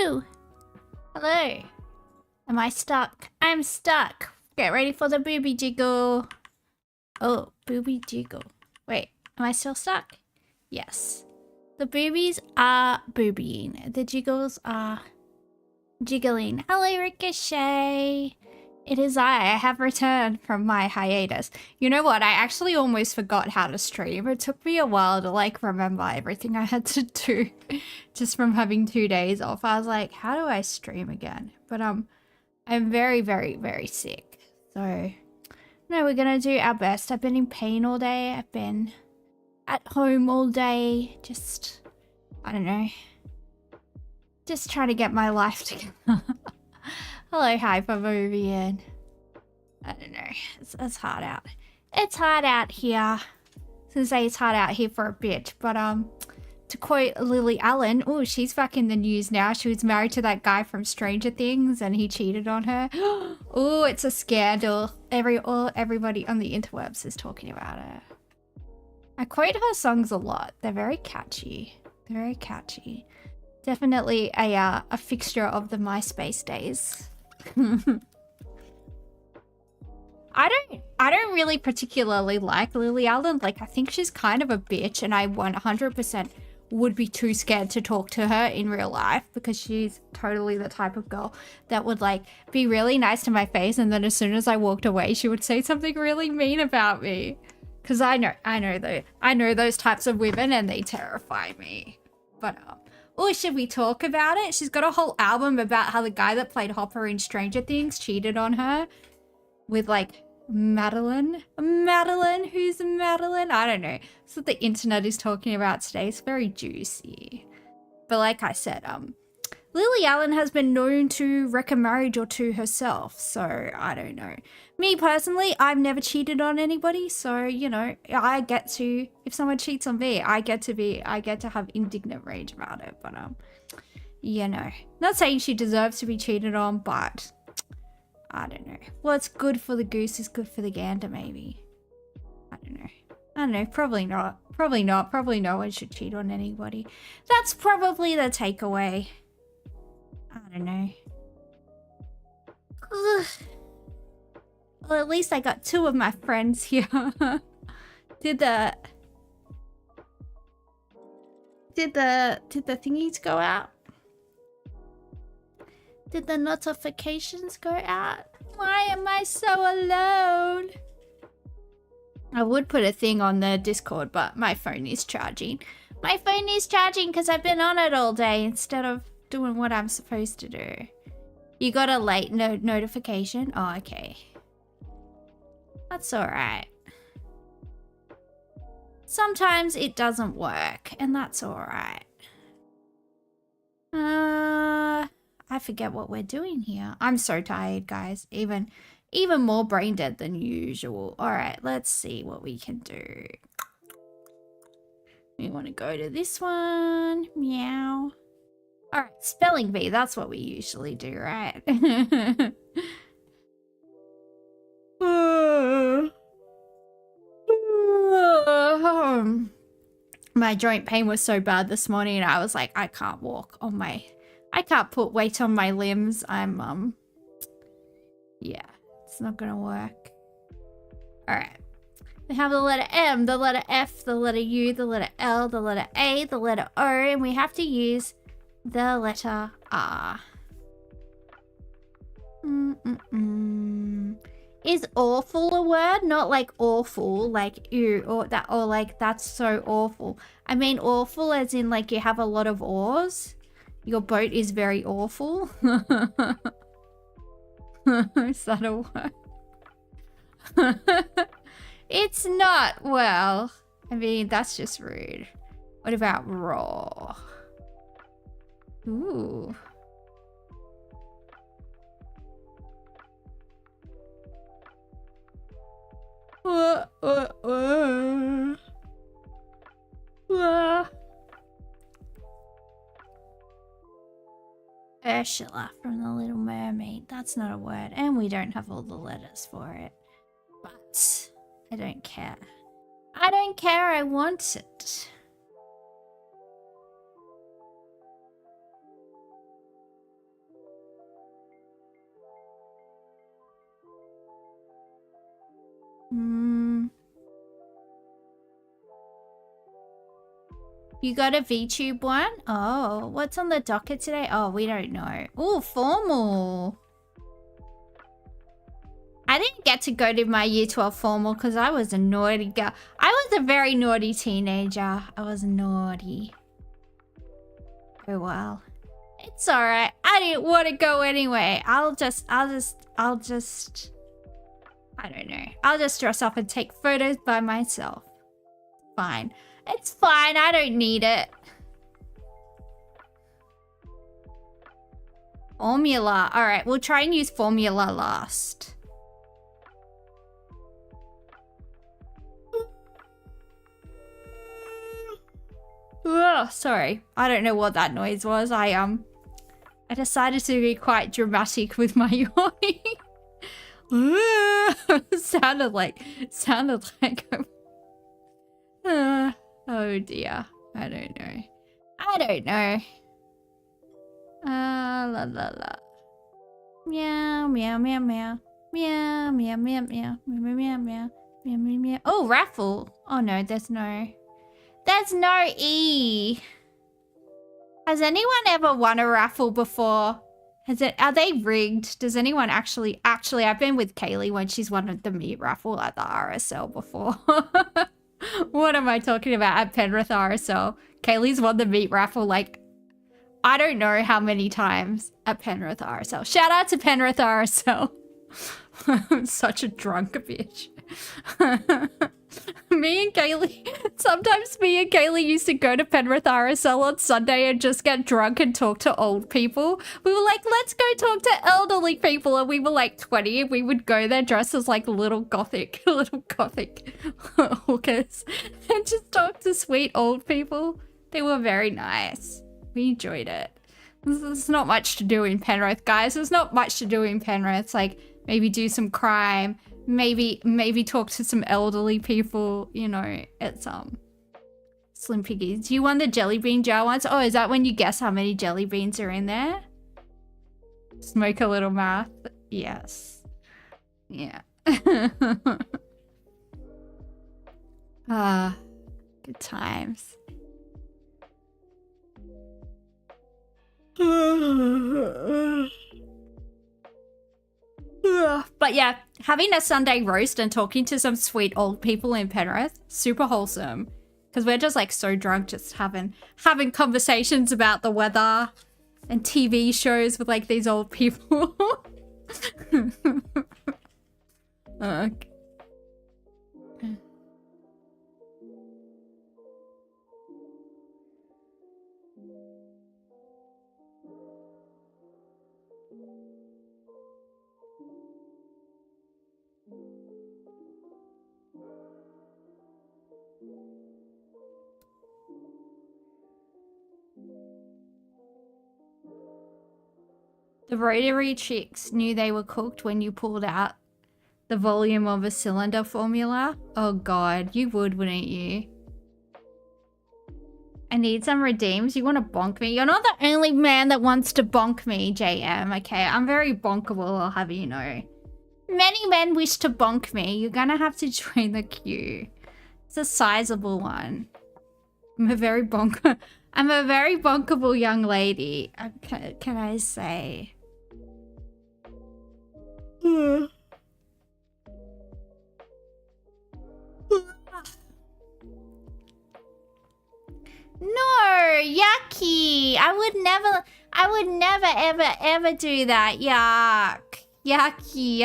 Woo! Hello. Am I stuck? I'm stuck. Get ready for the booby jiggle. Oh, booby jiggle. Wait, am I still stuck? Yes. The boobies are boobying. The jiggles are jiggling. Hello, Ricochet. It is I have returned from my hiatus. You know what? I actually almost forgot how to stream. It took me a while to like remember everything I had to do just from having 2 days off. I was like, how do I stream again? But I'm very, very, very sick. So no, we're gonna do our best. I've been in pain all day. I've been at home all day. Just, I don't know. Just trying to get my life together. Hello, Hypermovian. I don't know. It's hard out. It's hard out here. I was gonna say it's hard out here for a bit, but to quote Lily Allen, oh, she's back in the news now. She was married to that guy from Stranger Things, and he cheated on her. Oh, it's a scandal. Everybody on the interwebs is talking about it. I quote her songs a lot. They're very catchy. They're very catchy. Definitely a fixture of the MySpace days. I don't really particularly like Lily Allen. Like, I think she's kind of a bitch, and I 100% would be too scared to talk to her in real life because she's totally the type of girl that would like be really nice to my face, and then as soon as I walked away, she would say something really mean about me. Because I know those types of women, and they terrify me. But oh, should we talk about it? She's got a whole album about how the guy that played Hopper in Stranger Things cheated on her with like Madeline. Madeline? Who's Madeline? I don't know. That's what the internet is talking about today. It's very juicy. But like I said, Lily Allen has been known to wreck a marriage or two herself, so I don't know. Me personally, I've never cheated on anybody, so you know, I get to, if someone cheats on me, I get to have indignant rage about it. But you know, not saying she deserves to be cheated on, but I don't know. What's good for the goose is good for the gander, maybe. I don't know. Probably not. Probably not. Probably no one should cheat on anybody. That's probably the takeaway. I don't know. Ugh. Well, at least I got 2 of my friends here. Did the thingies go out? Did the notifications go out? Why am I so alone? I would put a thing on the Discord, but my phone is charging. My phone is charging because I've been on it all day instead of doing what I'm supposed to do. You got a late notification? Oh, okay. That's alright. Sometimes it doesn't work, and that's alright. I forget what we're doing here. I'm so tired, guys. Even more brain dead than usual. Alright, let's see what we can do. We want to go to this one. Meow. Alright, spelling bee. That's what we usually do, right? My joint pain was so bad this morning, I was like, I can't walk on my... I can't put weight on my limbs. I'm, yeah, it's not gonna work. Alright. We have the letter M, the letter F, the letter U, the letter L, the letter A, the letter O, and we have to use the letter R. Is awful a word? Not like awful, like ew, or that, or like that's so awful. I mean awful as in like you have a lot of oars. Your boat is very awful. Is that a word? It's not. Well, I mean, that's just rude. What about raw? Ooh. Ursula from The Little Mermaid. That's not a word, and we don't have all the letters for it. But I don't care. I don't care, I want it. You got a VTube one? Oh, what's on the docket today? Oh, we don't know. Oh, formal. I didn't get to go to my year 12 formal because I was a naughty girl. I was a very naughty teenager. I was naughty. Oh well. It's alright. I didn't want to go anyway. I'll just I don't know. I'll just dress up and take photos by myself. Fine. It's fine. I don't need it. Formula. Alright, we'll try and use formula last. Oh, sorry. I don't know what that noise was. I decided to be quite dramatic with my yawning. sounded like oh dear. I don't know. La la la. Meow meow meow meow. Meow meow meow meow. Meow meow meow. Meow meow meow. Oh, raffle. Oh no, there's no E. Has anyone ever won a raffle before? Are they rigged? Does anyone actually I've been with Kaylee when she's won the meat raffle at the RSL before. What am I talking about at Penrith RSL? Kaylee's won the meat raffle like I don't know how many times at Penrith RSL. Shout out to Penrith RSL. I'm such a drunk bitch. Sometimes me and Kaylee used to go to Penrith RSL on Sunday and just get drunk and talk to old people. We were like, let's go talk to elderly people. And we were like 20 and we would go there dressed as like little gothic hookers and just talk to sweet old people. They were very nice. We enjoyed it. There's not much to do in Penrith, guys. There's not much to do in Penrith. It's like maybe do some crime. Maybe talk to some elderly people, you know, it's Slim Piggies. You won the jelly bean jar once? Oh, is that when you guess how many jelly beans are in there? Smoke a little math. Yes. Yeah. Good times. But yeah, having a Sunday roast and talking to some sweet old people in Penrith, super wholesome. Because we're just like so drunk, just having conversations about the weather and TV shows with like these old people. Okay. The rotary chicks knew they were cooked when you pulled out the volume of a cylinder formula. Oh god, you would, wouldn't you? I need some redeems. You want to bonk me? You're not the only man that wants to bonk me, JM, okay? I'm very bonkable, I'll have you know. Many men wish to bonk me. You're gonna have to join the queue. It's a sizable one. I'm a very bonkable young lady. Can I say? No, yucky. I would never ever do that. Yuck. Yucky.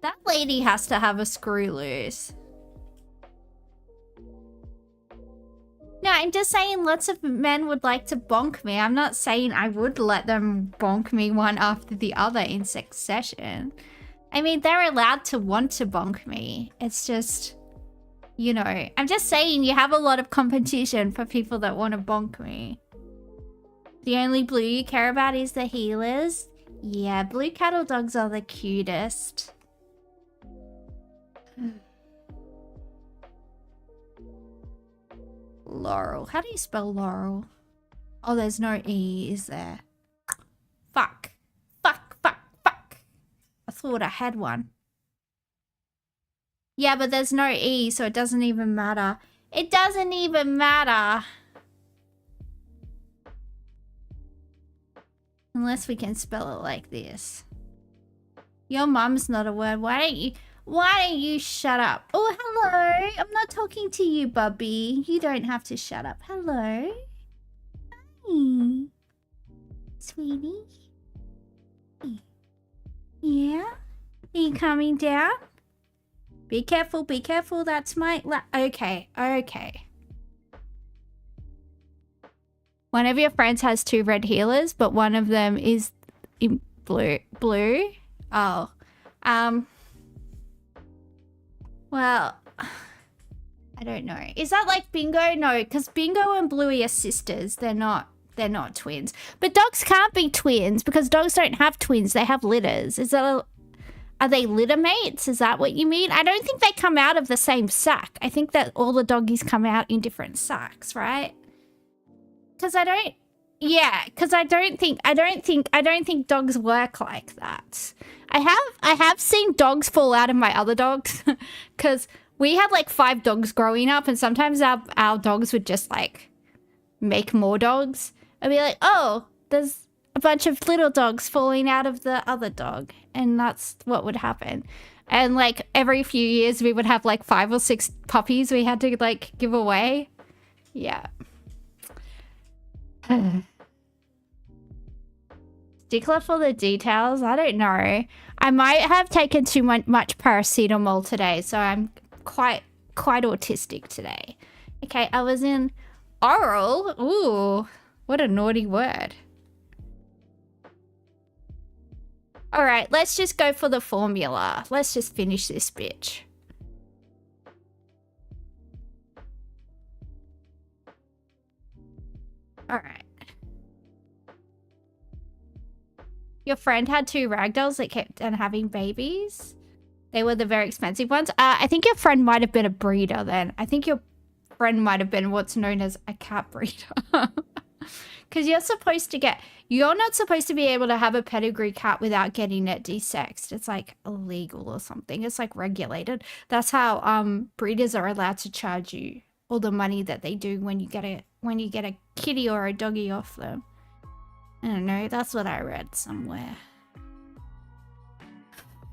That lady has to have a screw loose. No, I'm just saying lots of men would like to bonk me. I'm not saying I would let them bonk me one after the other in succession. I mean, they're allowed to want to bonk me. It's just, you know, I'm just saying you have a lot of competition for people that want to bonk me. The only blue you care about is the healers? Yeah, blue cattle dogs are the cutest. Laurel. How do you spell Laurel? Oh, there's no E, is there? Fuck. thought I had one. Yeah, but there's no E, so it doesn't even matter. It doesn't even matter. Unless we can spell it like this. Your mum's not a word. Why don't you shut up? Oh, hello. I'm not talking to you, Bubby. You don't have to shut up. Hello. Hi. Sweetie. Yeah? Are you coming down? Be careful, be careful. That's my... Okay, okay. One of your friends has 2 red healers, but one of them is in blue. Blue? Oh. Well, I don't know. Is that like Bingo? No, because Bingo and Bluey are sisters. They're not twins. But dogs can't be twins because dogs don't have twins. They have litters. Are they litter mates? Is that what you mean? I don't think they come out of the same sack. I think that all the doggies come out in different sacks, right? Because I don't think dogs work like that. I have seen dogs fall out of my other dogs because we had like 5 dogs growing up, and sometimes our dogs would just like make more dogs. I'd be like, oh, there's a bunch of little dogs falling out of the other dog, and that's what would happen. And like every few years we would have like 5 or 6 puppies we had to like give away. Yeah. Stickler for the details? I don't know. I might have taken too much paracetamol today, so I'm quite autistic today. Okay, I was in oral. Ooh, what a naughty word. All right, let's just go for the formula. Let's just finish this bitch. All right. Your friend had 2 ragdolls that kept on having babies. They were the very expensive ones. I think your friend might have been a breeder then. I think your friend might have been what's known as a cat breeder. Because you're not supposed to be able to have a pedigree cat without getting it desexed. It's like illegal or something. It's like regulated. That's how breeders are allowed to charge you all the money that they do when you get a kitty or a doggy off them. I don't know, that's what I read somewhere.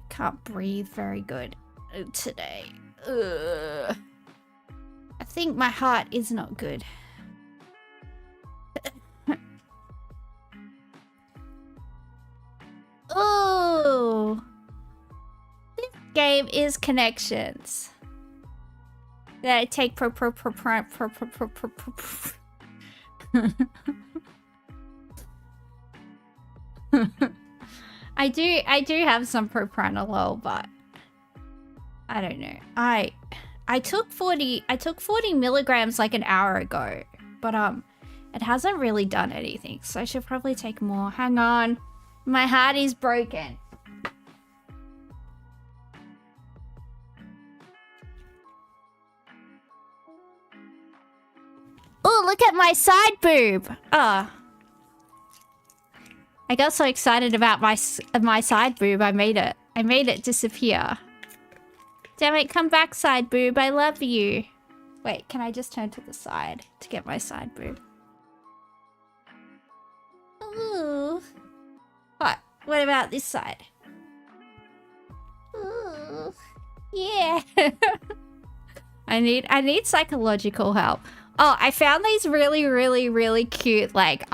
Can't breathe very good today. Ugh. I think my heart is not good. Oh, this game is connections. That I take I do have some propranolol, but I don't know. I took 40 milligrams like an hour ago, but it hasn't really done anything, so I should probably take more. Hang on. My heart is broken. Oh, look at my side boob. I got so excited about my side boob, I made it disappear. Damn it, come back, side boob. I love you. Wait, can I just turn to the side to get my side boob? Ooh. What about this side? Ooh. Yeah. I need psychological help. Oh, I found these really cute like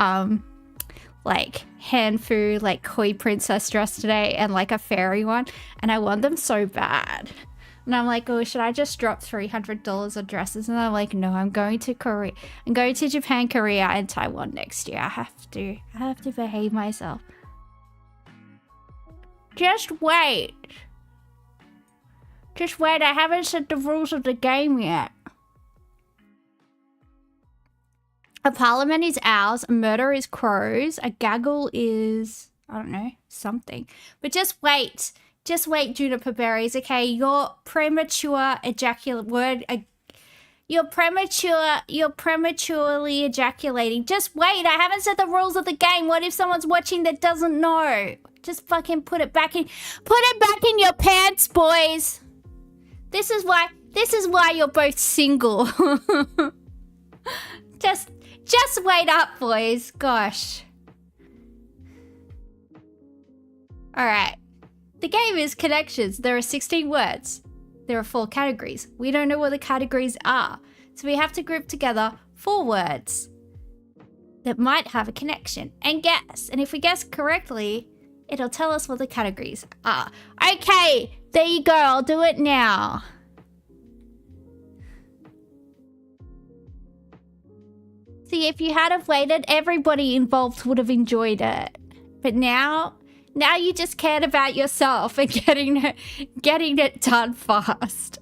Hanfu like koi princess dress today, and like a fairy one, and I want them so bad. And I'm like, oh, should I just drop $300 on dresses? And I'm like, no, I'm going to Korea. I'm going to Japan, Korea, and Taiwan next year. I have to behave myself. Just wait. Just wait, I haven't said the rules of the game yet. A parliament is owls, a murder is crows, a gaggle is, I don't know, something. But just wait, juniper berries, okay? You're prematurely ejaculating. Just wait, I haven't said the rules of the game. What if someone's watching that doesn't know? Just fucking put it back in your pants, boys. This is why you're both single. Just wait up, boys. Gosh. Alright. The game is connections. There are 16 words. There are 4 categories. We don't know what the categories are. So we have to group together 4 words that might have a connection and guess. And if we guess correctly, it'll tell us what the categories are. Okay, there you go. I'll do it now. See, if you had have waited, everybody involved would have enjoyed it. But now you just cared about yourself and getting it done fast.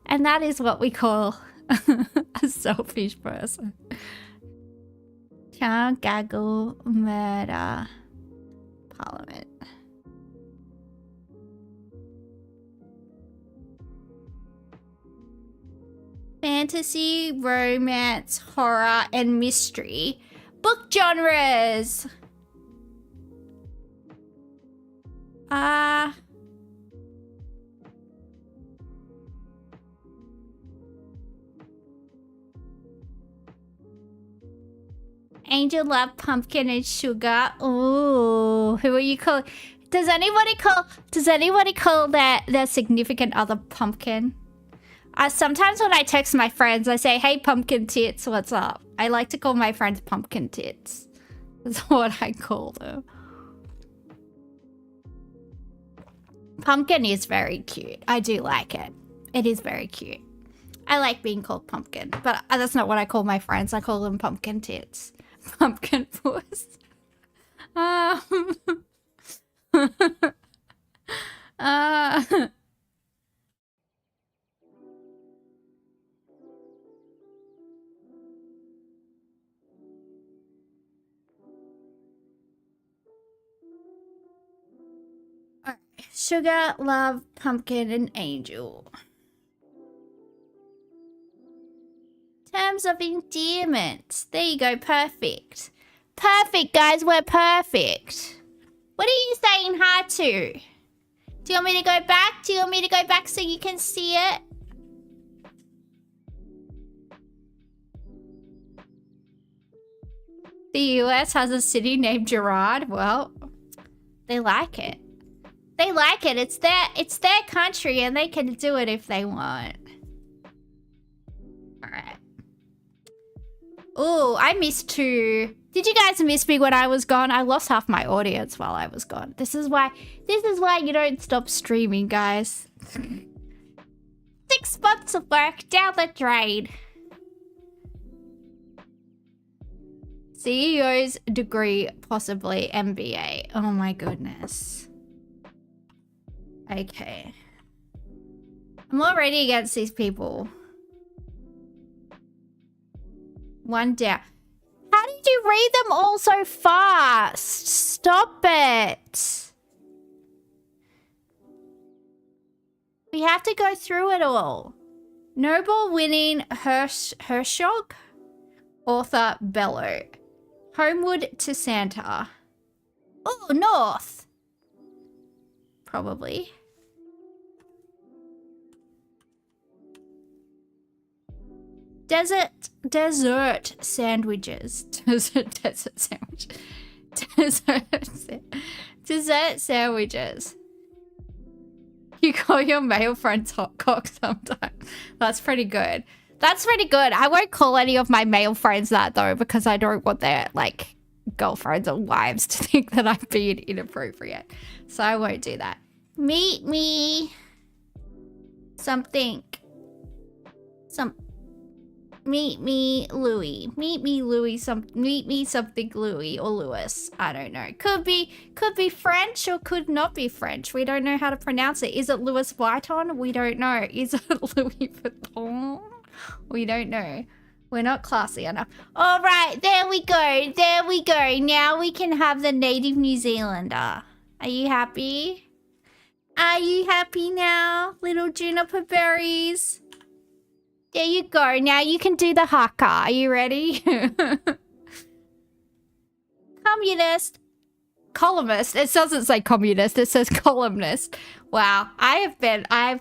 And that is what we call a selfish person. Can't gaggle, murder, parliament. Fantasy, romance, horror, and mystery. Book genres. Angel, love, pumpkin, and sugar. Ooh, who are you calling? Does anybody call their significant other pumpkin? Sometimes when I text my friends, I say, "Hey, pumpkin tits, what's up?" I like to call my friends pumpkin tits. That's what I call them. Pumpkin is very cute. I do like it. It is very cute. I like being called pumpkin, but that's not what I call my friends. I call them pumpkin tits. Pumpkin puss. Sugar, love, pumpkin, and angel. Terms of endearment. There you go. Perfect. Perfect, guys. We're perfect. What are you saying hi to? Do you want me to go back? Do you want me to go back so you can see it? The US has a city named Gerard. Well, they like it. They like it. It's their country and they can do it if they want. Alright. Oh, I missed 2. Did you guys miss me when I was gone? I lost half my audience while I was gone. This is why you don't stop streaming, guys. 6 months of work down the drain. CEO's degree, possibly MBA. Oh my goodness. Okay. I'm already against these people. 1 down. How did you read them all so fast? Stop it. We have to go through it all. Nobel winning Hershog. Author Bello. Homeward to Santa. Oh, north. Probably. Desert sandwiches. Desert sandwiches. You call your male friends hot cock sometimes. That's pretty good. That's pretty good. I won't call any of my male friends that though, because I don't want their like girlfriends or wives to think that I'm being inappropriate. So I won't do that. Meet me something. Meet me Louis. Meet me Louis. Meet me something Louis or Louis. I don't know. Could be French or could not be French. We don't know how to pronounce it. Is it Louis Vuitton? We don't know. Is it Louis Vuitton? We don't know. We're not classy enough. All right, there we go. There we go. Now we can have the native New Zealander. Are you happy? Are you happy now, little juniper berries? There you go. Now you can do the haka. Are you ready? Communist. columnist. It doesn't say communist, it says columnist. Wow, I've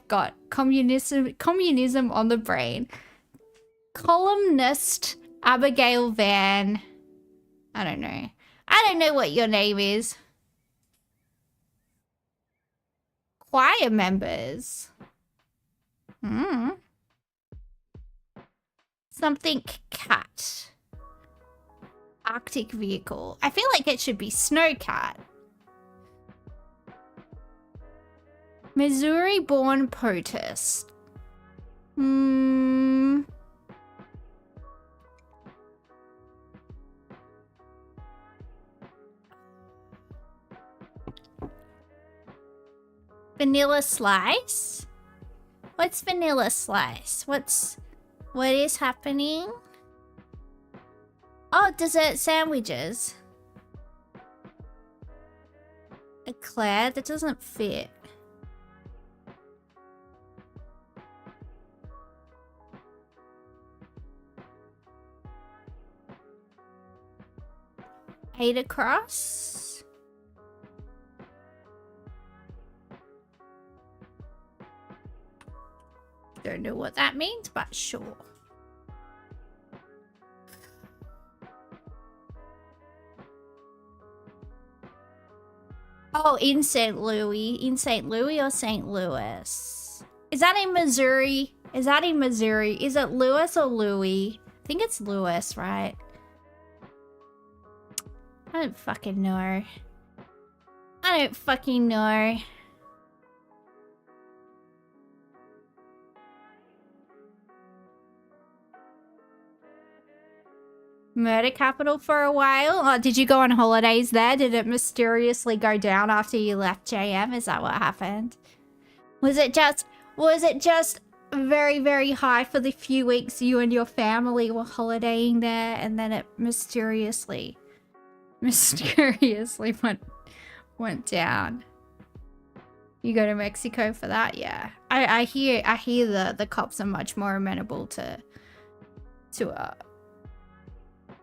got communism on the brain. Columnist Abigail Van. I don't know. I don't know what your name is. Choir members. Something cat. Arctic vehicle. I feel like it should be snowcat. Missouri-born protest. Vanilla slice? What's vanilla slice? What is happening? Oh, dessert sandwiches. Eclair? That doesn't fit. Eight across. Don't know what that means, but sure. Oh, in St. Louis. In St. Louis or St. Louis? Is that in Missouri? Is that in Missouri? Is it Louis or Louis? I think it's Louis, right? I don't fucking know. I don't fucking know. Murder capital for a while? Oh, did you go on holidays there? Did it mysteriously go down after you left JM? Is that what happened? Was it just very, very high for the few weeks you and your family were holidaying there, and then it mysteriously went down? You go to Mexico for that? Yeah. I hear the cops are much more amenable to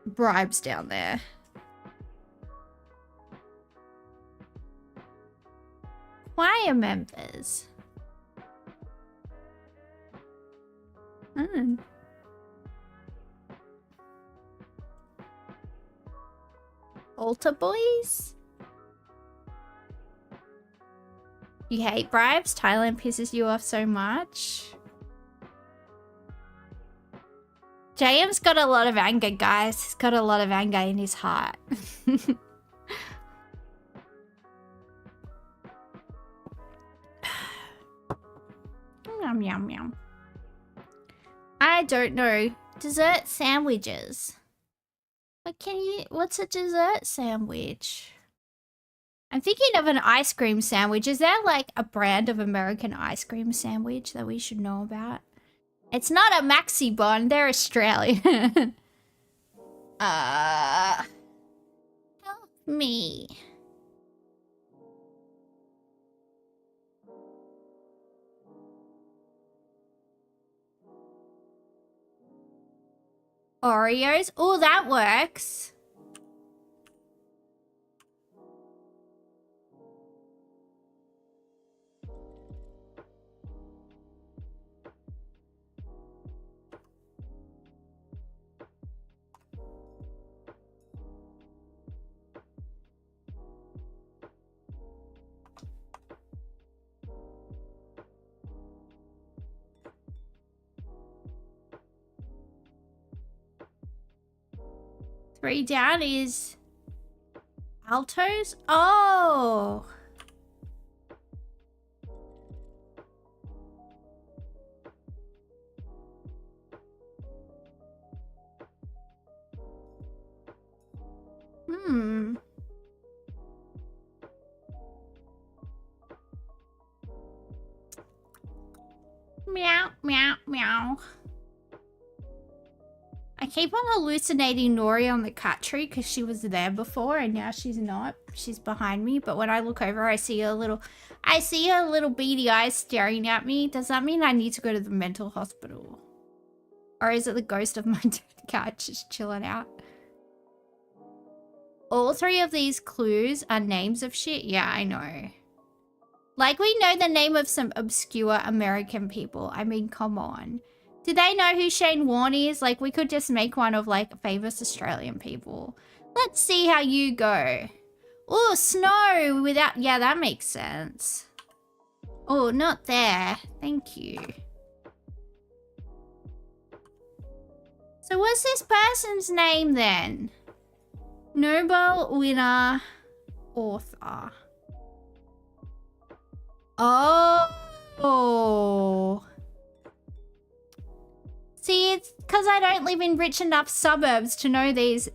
bribes down there. Choir members. Altar boys? You hate bribes? Thailand pisses you off so much? JM's got a lot of anger, guys. He's got a lot of anger in his heart. Yum, yum, yum. I don't know. Dessert sandwiches. What's a dessert sandwich? I'm thinking of an ice cream sandwich. Is there like a brand of American ice cream sandwich that we should know about? It's not a Maxi Bond, they're Australian. Help me. Oreos? Oh, that works. Three down is altos? Oh. Meow, meow, meow. I keep on hallucinating Nori on the cat tree because she was there before and now she's not. She's behind me, but when I look over, I see her little beady eyes staring at me. Does that mean I need to go to the mental hospital? Or is it the ghost of my dead cat just chilling out? All three of these clues are names of shit? Yeah, I know. Like, we know the name of some obscure American people. I mean, come on. Do they know who Shane Warne is? Like, we could just make one of, like, famous Australian people. Let's see how you go. Oh, snow without... Yeah, that makes sense. Oh, not there. Thank you. So what's this person's name then? Nobel winner author. Oh. See, it's because I don't live in rich enough suburbs to know these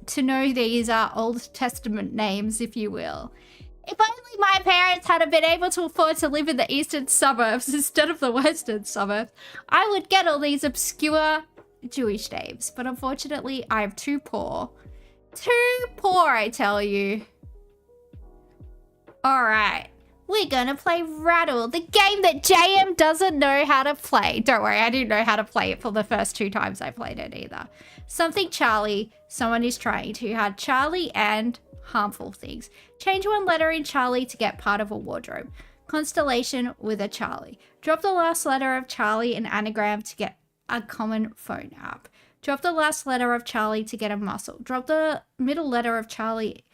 Old Testament names, if you will. If only my parents had been able to afford to live in the eastern suburbs instead of the western suburbs, I would get all these obscure Jewish names. But unfortunately, I'm too poor. Too poor, I tell you. Alright. We're gonna play Rattle, the game that JM doesn't know how to play. Don't worry, I didn't know how to play it for the first 2 times I played it either. Something Charlie, someone is trying too hard. Charlie and harmful things. Change one letter in Charlie to get part of a wardrobe. Constellation with a Charlie. Drop the last letter of Charlie in anagram to get a common phone app. Drop the last letter of Charlie to get a muscle. Drop the middle letter of Charlie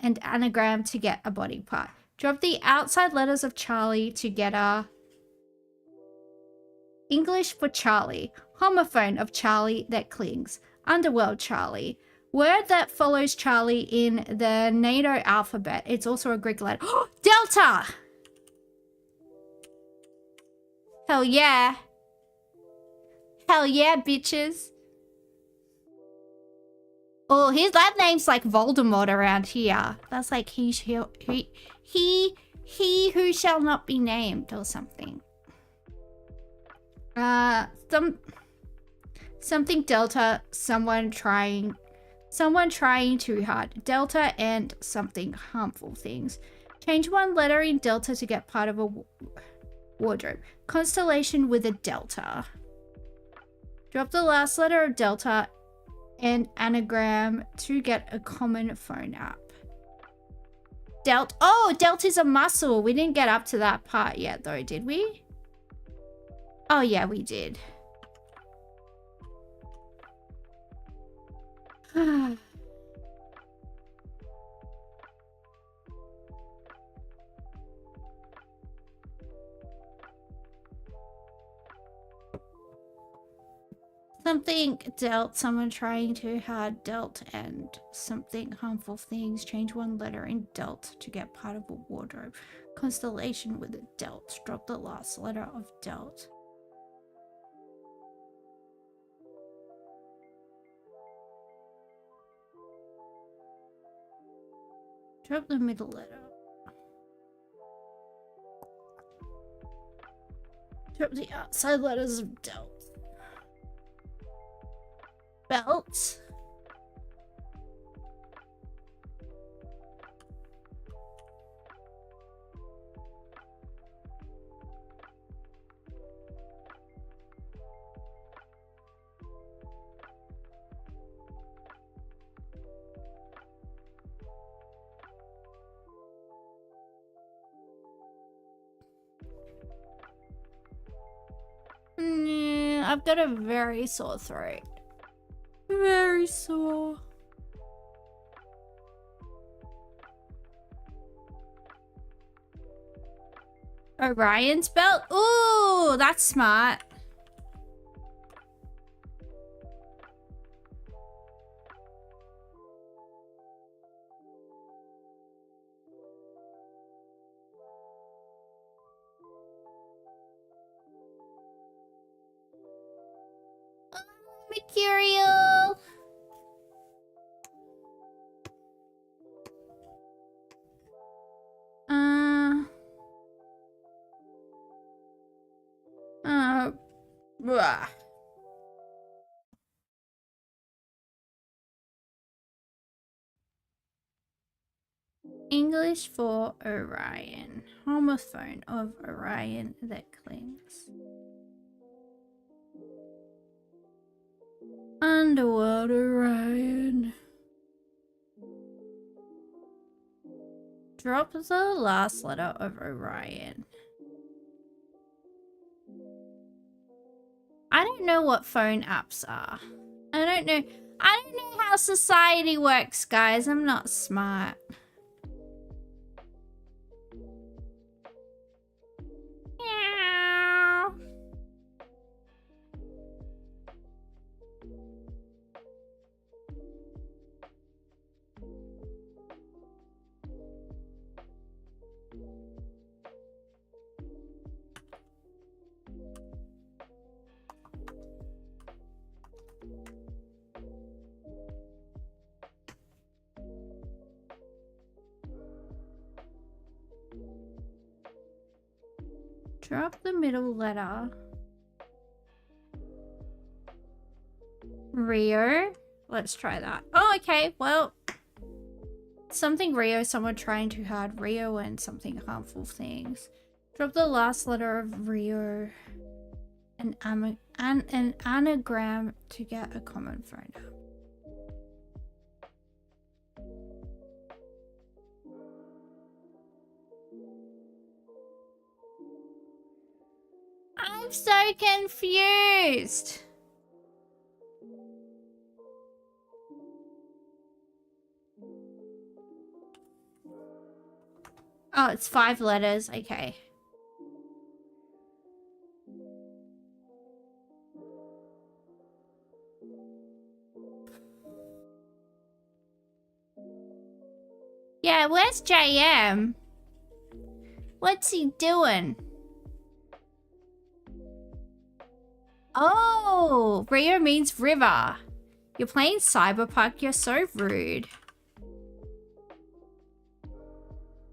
and anagram to get a body part. Drop the outside letters of Charlie to get a English for Charlie. Homophone of Charlie that clings. Underworld Charlie. Word that follows Charlie in the NATO alphabet. It's also a Greek letter. Delta! Hell yeah. Hell yeah, bitches. Oh, that name's like Voldemort around here. That's like he who shall not be named or something. Something Delta, someone trying too hard. Delta and something harmful things. Change one letter in Delta to get part of a wardrobe. Constellation with a Delta. Drop the last letter of Delta and anagram to get a common phone app. Oh, Delta's a muscle. We didn't get up to that part yet though, did we? Oh yeah, we did. Something dealt, someone trying too hard, dealt, and something harmful things. Change one letter in dealt to get part of a wardrobe. Constellation with a dealt. Drop the last letter of dealt. Drop the middle letter. Drop the outside letters of dealt. Belt. I've got a very sore throat. Very sore. Orion's belt? Ooh, that's smart. Mercurial. Blah. English for Orion. Homophone of Orion that clings. Underworld Orion. Drop the last letter of Orion. I don't know what phone apps are. I don't know how society works, guys. I'm not smart. Meow. Drop the middle letter. Rio. Let's try that. Oh, okay. Well, something Rio, someone trying too hard. Rio and something harmful things. Drop the last letter of Rio. An anagram to get a common phone app. I'm so confused. Oh, it's 5 letters. Okay. Yeah, where's JM? What's he doing? Oh, Rio means river. You're playing Cyberpunk, you're so rude.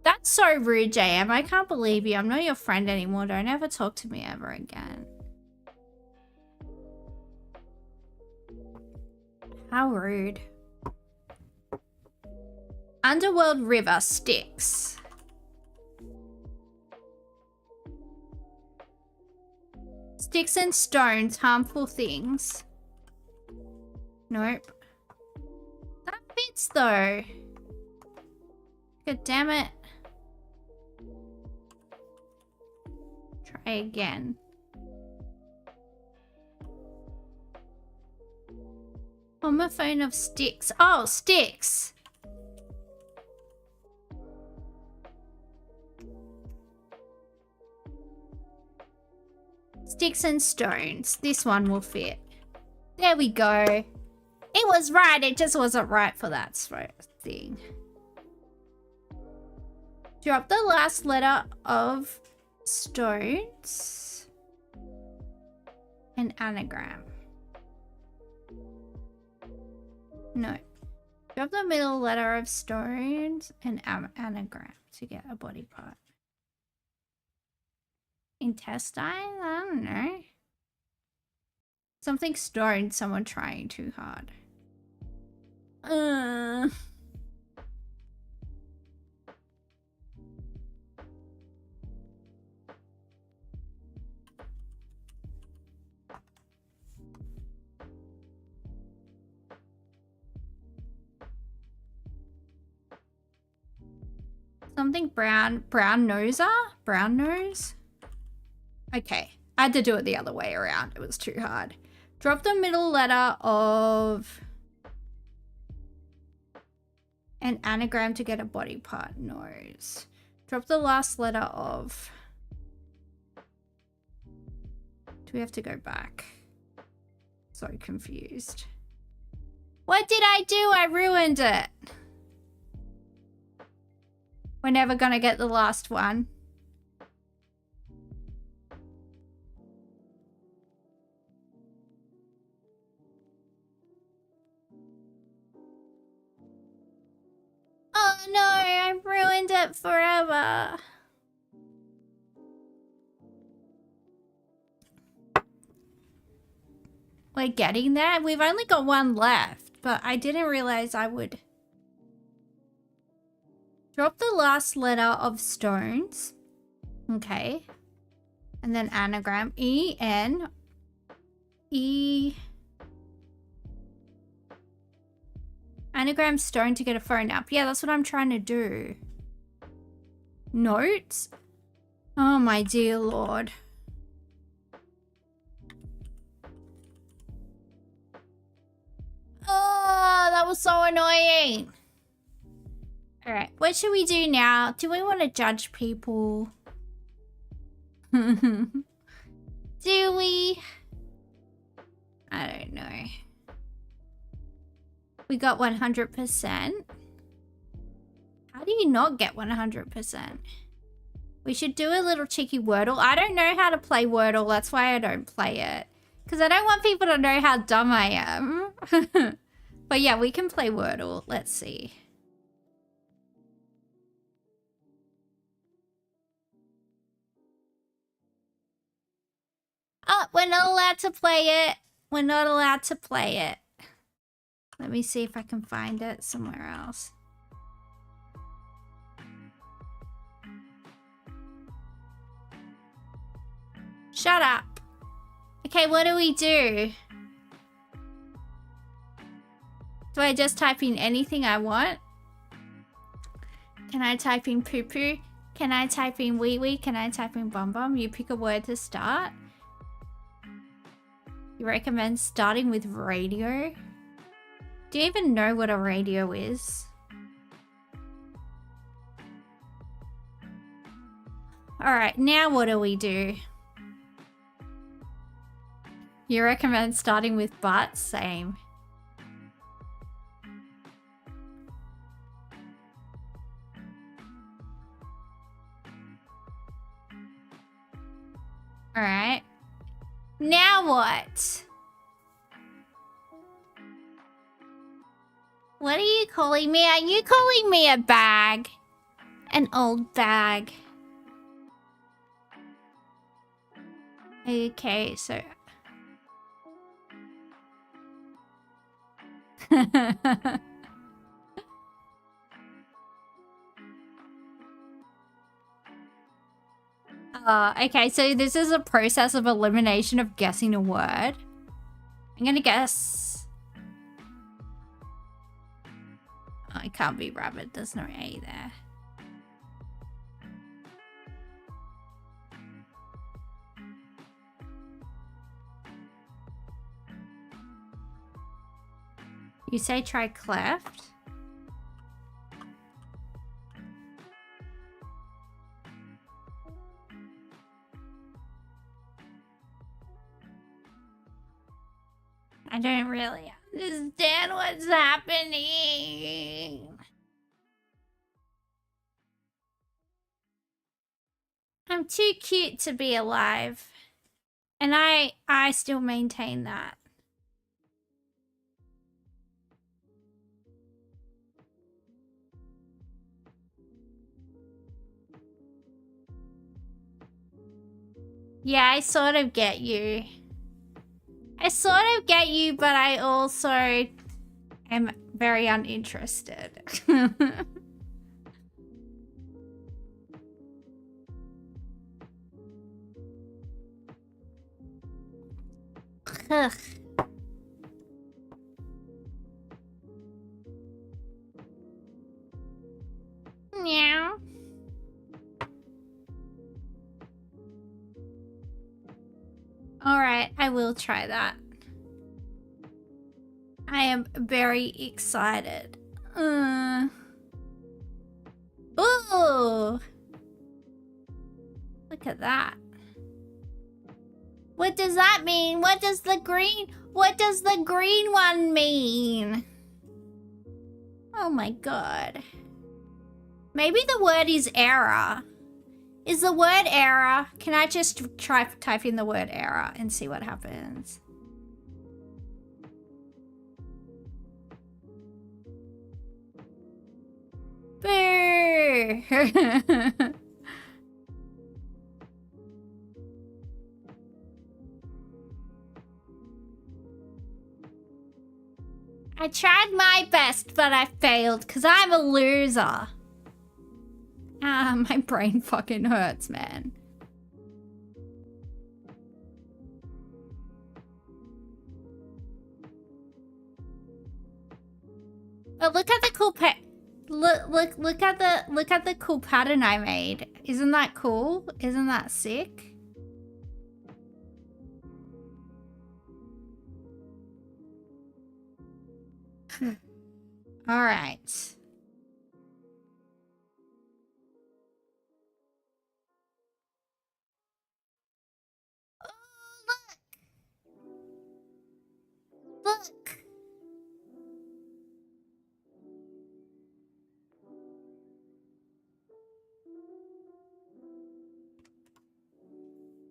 That's so rude, JM. I can't believe you. I'm not your friend anymore. Don't ever talk to me ever again. How rude. Underworld river, sticks. Sticks and stones, harmful things. Nope. That fits though. God damn it. Try again. Homophone of sticks. Oh, sticks. Sticks and stones. This one will fit. There we go. It was right. It just wasn't right for that thing. Drop the last letter of stones. An anagram. No. Drop the middle letter of stones and anagram to get a body part. Intestine? I don't know. Something stone, someone trying too hard. Something brown noser? Brown nose? Okay, I had to do it the other way around. It was too hard. Drop the middle letter of an anagram to get a body part. Nose. Drop the last letter of... Do we have to go back? So confused. What did I do? I ruined it. We're never gonna get the last one. Oh no, I ruined it forever. We're getting there. We've only got one left, but I didn't realize I would... Drop the last letter of stones. Okay. And then anagram. E-N. E... Anagram stone to get a phone app. Yeah, that's what I'm trying to do. Notes? Oh my dear lord. Oh, that was so annoying. Alright, what should we do now? Do we want to judge people? Do we? I don't know. We got 100%. How do you not get 100%? We should do a little cheeky Wordle. I don't know how to play Wordle. That's why I don't play it. Because I don't want people to know how dumb I am. But yeah, we can play Wordle. Let's see. Oh, we're not allowed to play it. We're not allowed to play it. Let me see if I can find it somewhere else. Shut up. Okay, what do we do? Do I just type in anything I want? Can I type in poo poo? Can I type in wee wee? Can I type in bum bum? You pick a word to start. You recommend starting with radio? Do you even know what a radio is? Alright, now what do we do? You recommend starting with butt? Same. Alright. Now what? What are you calling me? Are you calling me a bag? An old bag. Okay, so... okay, so this is a process of elimination of guessing a word. I'm gonna guess... Oh, it can't be rabbit. There's no A there. You say try cleft? I don't really understand what's happening. I'm too cute to be alive. And I still maintain that. Yeah, I sort of get you. I sort of get you, but I also am very uninterested. Ugh. Meow. Alright, I will try that. I am very excited. Ooh! Look at that. What does that mean? What does the green one mean? Oh my god. Maybe the word is error. Is the word error? Can I just try type in the word error and see what happens? Boo! I tried my best, but I failed because I'm a loser. Ah, my brain fucking hurts, man. But look at the cool Look at the cool pattern I made. Isn't that cool? Isn't that sick? All right. Look.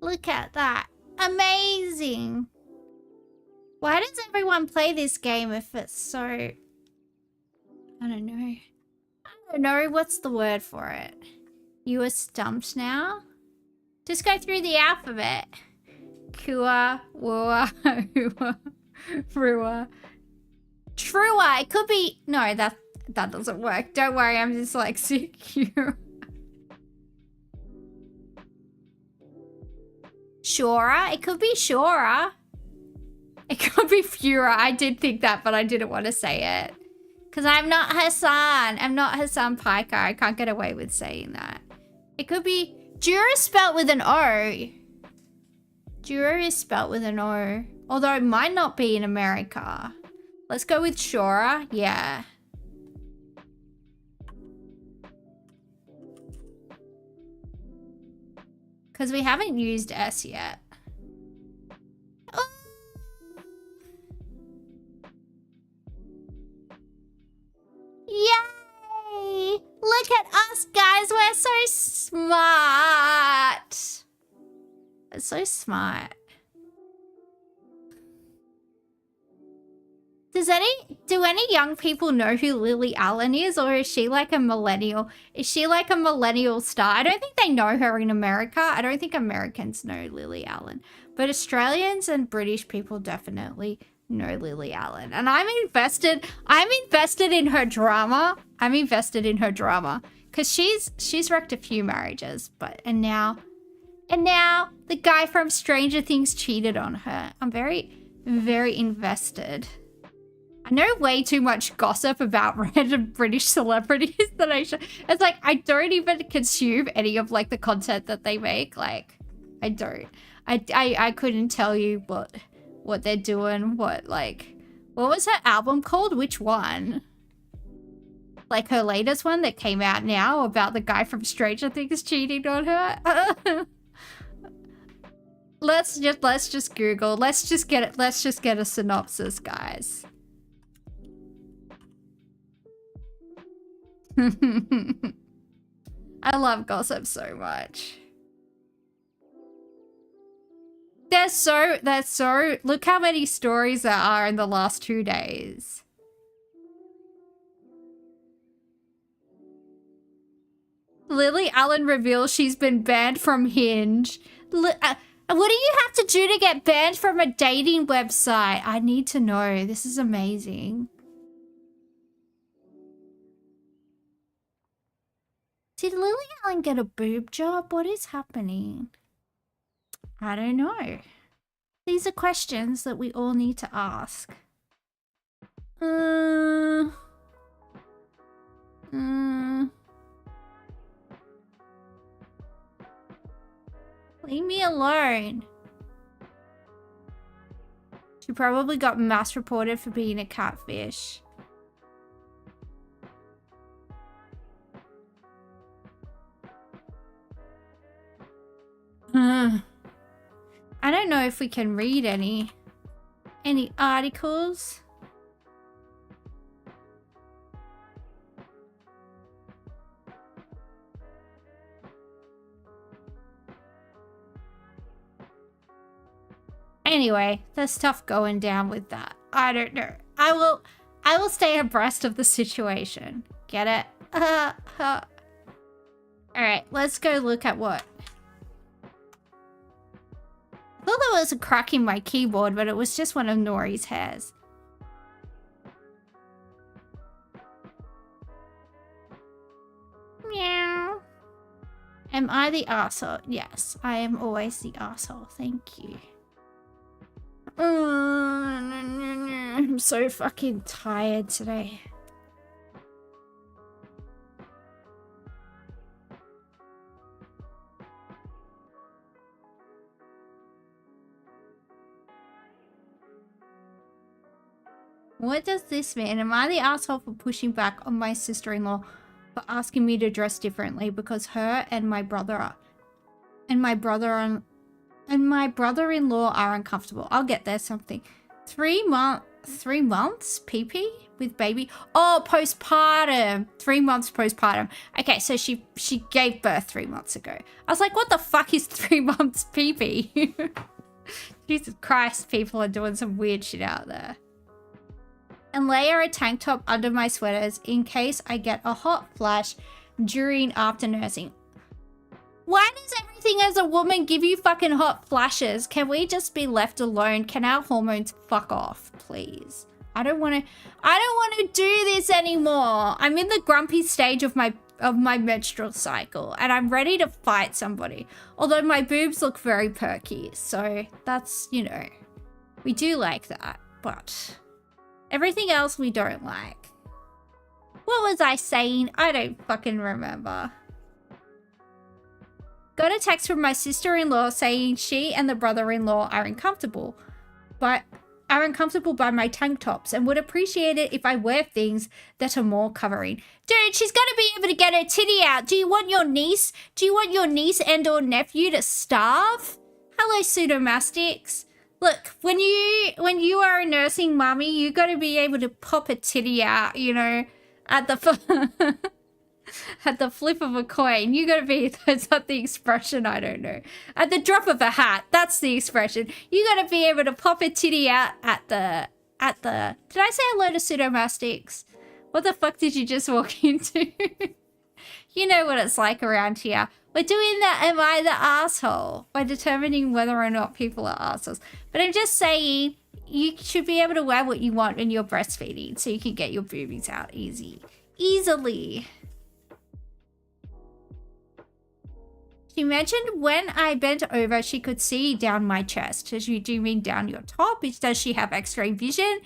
Look at that. Amazing. Why does everyone play this game if it's so... I don't know. I don't know. What's the word for it? You are stumped now? Just go through the alphabet. Kua, wua, hua, rua. Trua. It could be... No, that doesn't work. Don't worry, I'm dyslexic. Shora. It could be Shora. It could be Fura. I did think that, but I didn't want to say it. Because I'm not Hassan. I'm not Hassan Piker. I can't get away with saying that. It could be... Jura is spelled with an O. Jura is spelled with an O. Although it might not be in America. Let's go with Shora. Yeah. Because we haven't used S yet. Oh. Yay! Look at us, guys. We're so smart. We're so smart. Do any young people know who Lily Allen is, or is she like a millennial? Is she like a millennial star? I don't think they know her in America. I don't think Americans know Lily Allen, but Australians and British people definitely know Lily Allen. And I'm invested in her drama. I'm invested in her drama because she's wrecked a few marriages, and now the guy from Stranger Things cheated on her. I'm very, very invested. I know way too much gossip about random British celebrities that I should. It's like, I don't even consume any of like the content that they make. Like, I don't. I couldn't tell you what they're doing. What was her album called? Which one? Like her latest one that came out now about the guy from Stranger Things cheating on her. Let's just Google. Let's just get a synopsis, guys. I love gossip so much. There's so look how many stories there are in the last 2 days. Lily Allen reveals she's been banned from Hinge. What do you have to do to get banned from a dating website? I need to know. This is amazing. Did Lily Allen get a boob job? What is happening? I don't know. These are questions that we all need to ask. Leave me alone. She probably got mass reported for being a catfish. I don't know if we can read any articles. Anyway, there's stuff going down with that. I don't know. I will stay abreast of the situation. Get it? Alright, let's go look at what. I thought there was a crack in my keyboard, but it was just one of Nori's hairs. Meow. Am I the arsehole? Yes, I am always the arsehole. Thank you. I'm so fucking tired today. What does this mean? Am I the asshole for pushing back on my sister-in-law for asking me to dress differently because her and my brother and my brother-in-law are uncomfortable? I'll get there something. 3 months PP with baby. Oh, postpartum. 3 months postpartum. Okay, so she gave birth 3 months ago. I was like, what the fuck is 3 months PP? Jesus Christ, people are doing some weird shit out there. And layer a tank top under my sweaters in case I get a hot flash during after nursing. Why does everything as a woman give you fucking hot flashes? Can we just be left alone? Can our hormones fuck off, please? I don't want to do this anymore. I'm in the grumpy stage of my menstrual cycle and I'm ready to fight somebody. Although my boobs look very perky, so that's, you know, we do like that, but everything else we don't like. What was I saying? I don't fucking remember. Got a text from my sister-in-law saying she and the brother-in-law are uncomfortable by my tank tops and would appreciate it if I wear things that are more covering. Dude, she's gonna be able to get her titty out. Do you want your niece and or nephew to starve? Hello, pseudomastics. Look, when you are a nursing mummy, you gotta be able to pop a titty out, you know, at the at the flip of a coin. You gotta be, that's not the expression, I don't know. At the drop of a hat, that's the expression. You gotta be able to pop a titty out at the, did I say hello to pseudomastics? What the fuck did you just walk into? You know what it's like around here. We're doing that, am I the asshole? By determining whether or not people are assholes. But I'm just saying, you should be able to wear what you want when you're breastfeeding so you can get your boobies out easily. She mentioned when I bent over, she could see down my chest. Do you mean down your top? Does she have x-ray vision?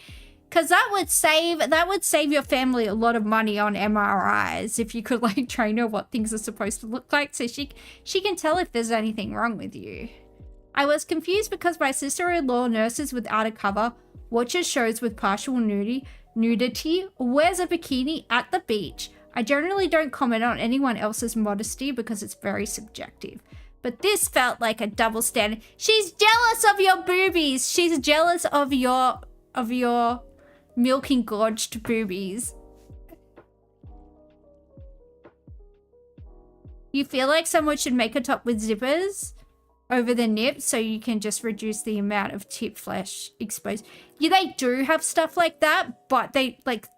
Because that would save your family a lot of money on MRIs if you could like train her what things are supposed to look like so she can tell if there's anything wrong with you. I was confused because my sister-in-law nurses without a cover, watches shows with partial nudity, wears a bikini at the beach. I generally don't comment on anyone else's modesty because it's very subjective. But this felt like a double standard. She's jealous of your boobies. She's jealous of your milk engorged boobies. You feel like someone should make a top with zippers over the nips so you can just reduce the amount of tip flesh exposed. Yeah, they do have stuff like that, but they like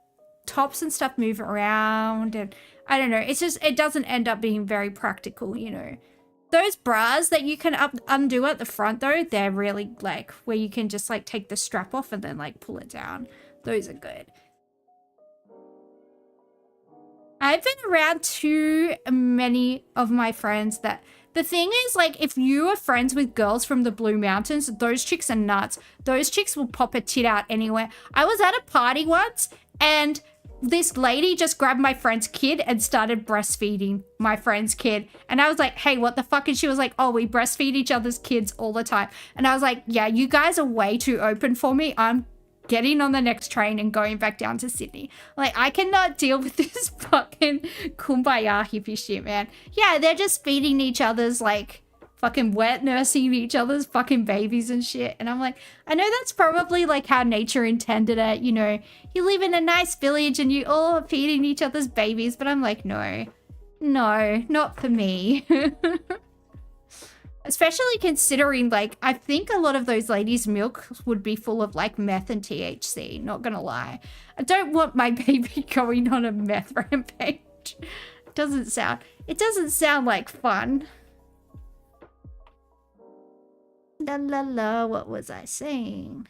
tops and stuff move around and I don't know. It's just, it doesn't end up being very practical, you know. Those bras that you can undo at the front though, they're really like where you can just like take the strap off and then like pull it down. Those are good. I've been around too many of my friends that the thing is like if you are friends with girls from the Blue Mountains, those chicks are nuts. Those chicks will pop a tit out anywhere. I was at a party once and this lady just grabbed my friend's kid and started breastfeeding my friend's kid. And I was like, hey, what the fuck? And she was like, oh, we breastfeed each other's kids all the time. And I was like, yeah, you guys are way too open for me. I'm getting on the next train and going back down to Sydney. Like, I cannot deal with this fucking kumbaya hippie shit, man. Yeah, they're just feeding each other's, like, fucking wet nursing each other's fucking babies and shit. And I'm like, I know that's probably like how nature intended it, you know, you live in a nice village and you all are feeding each other's babies, but I'm like, no, not for me. Especially considering like, I think a lot of those ladies' milk would be full of like meth and THC, not gonna lie. I don't want my baby going on a meth rampage. It doesn't sound like fun. La la la, what was I saying?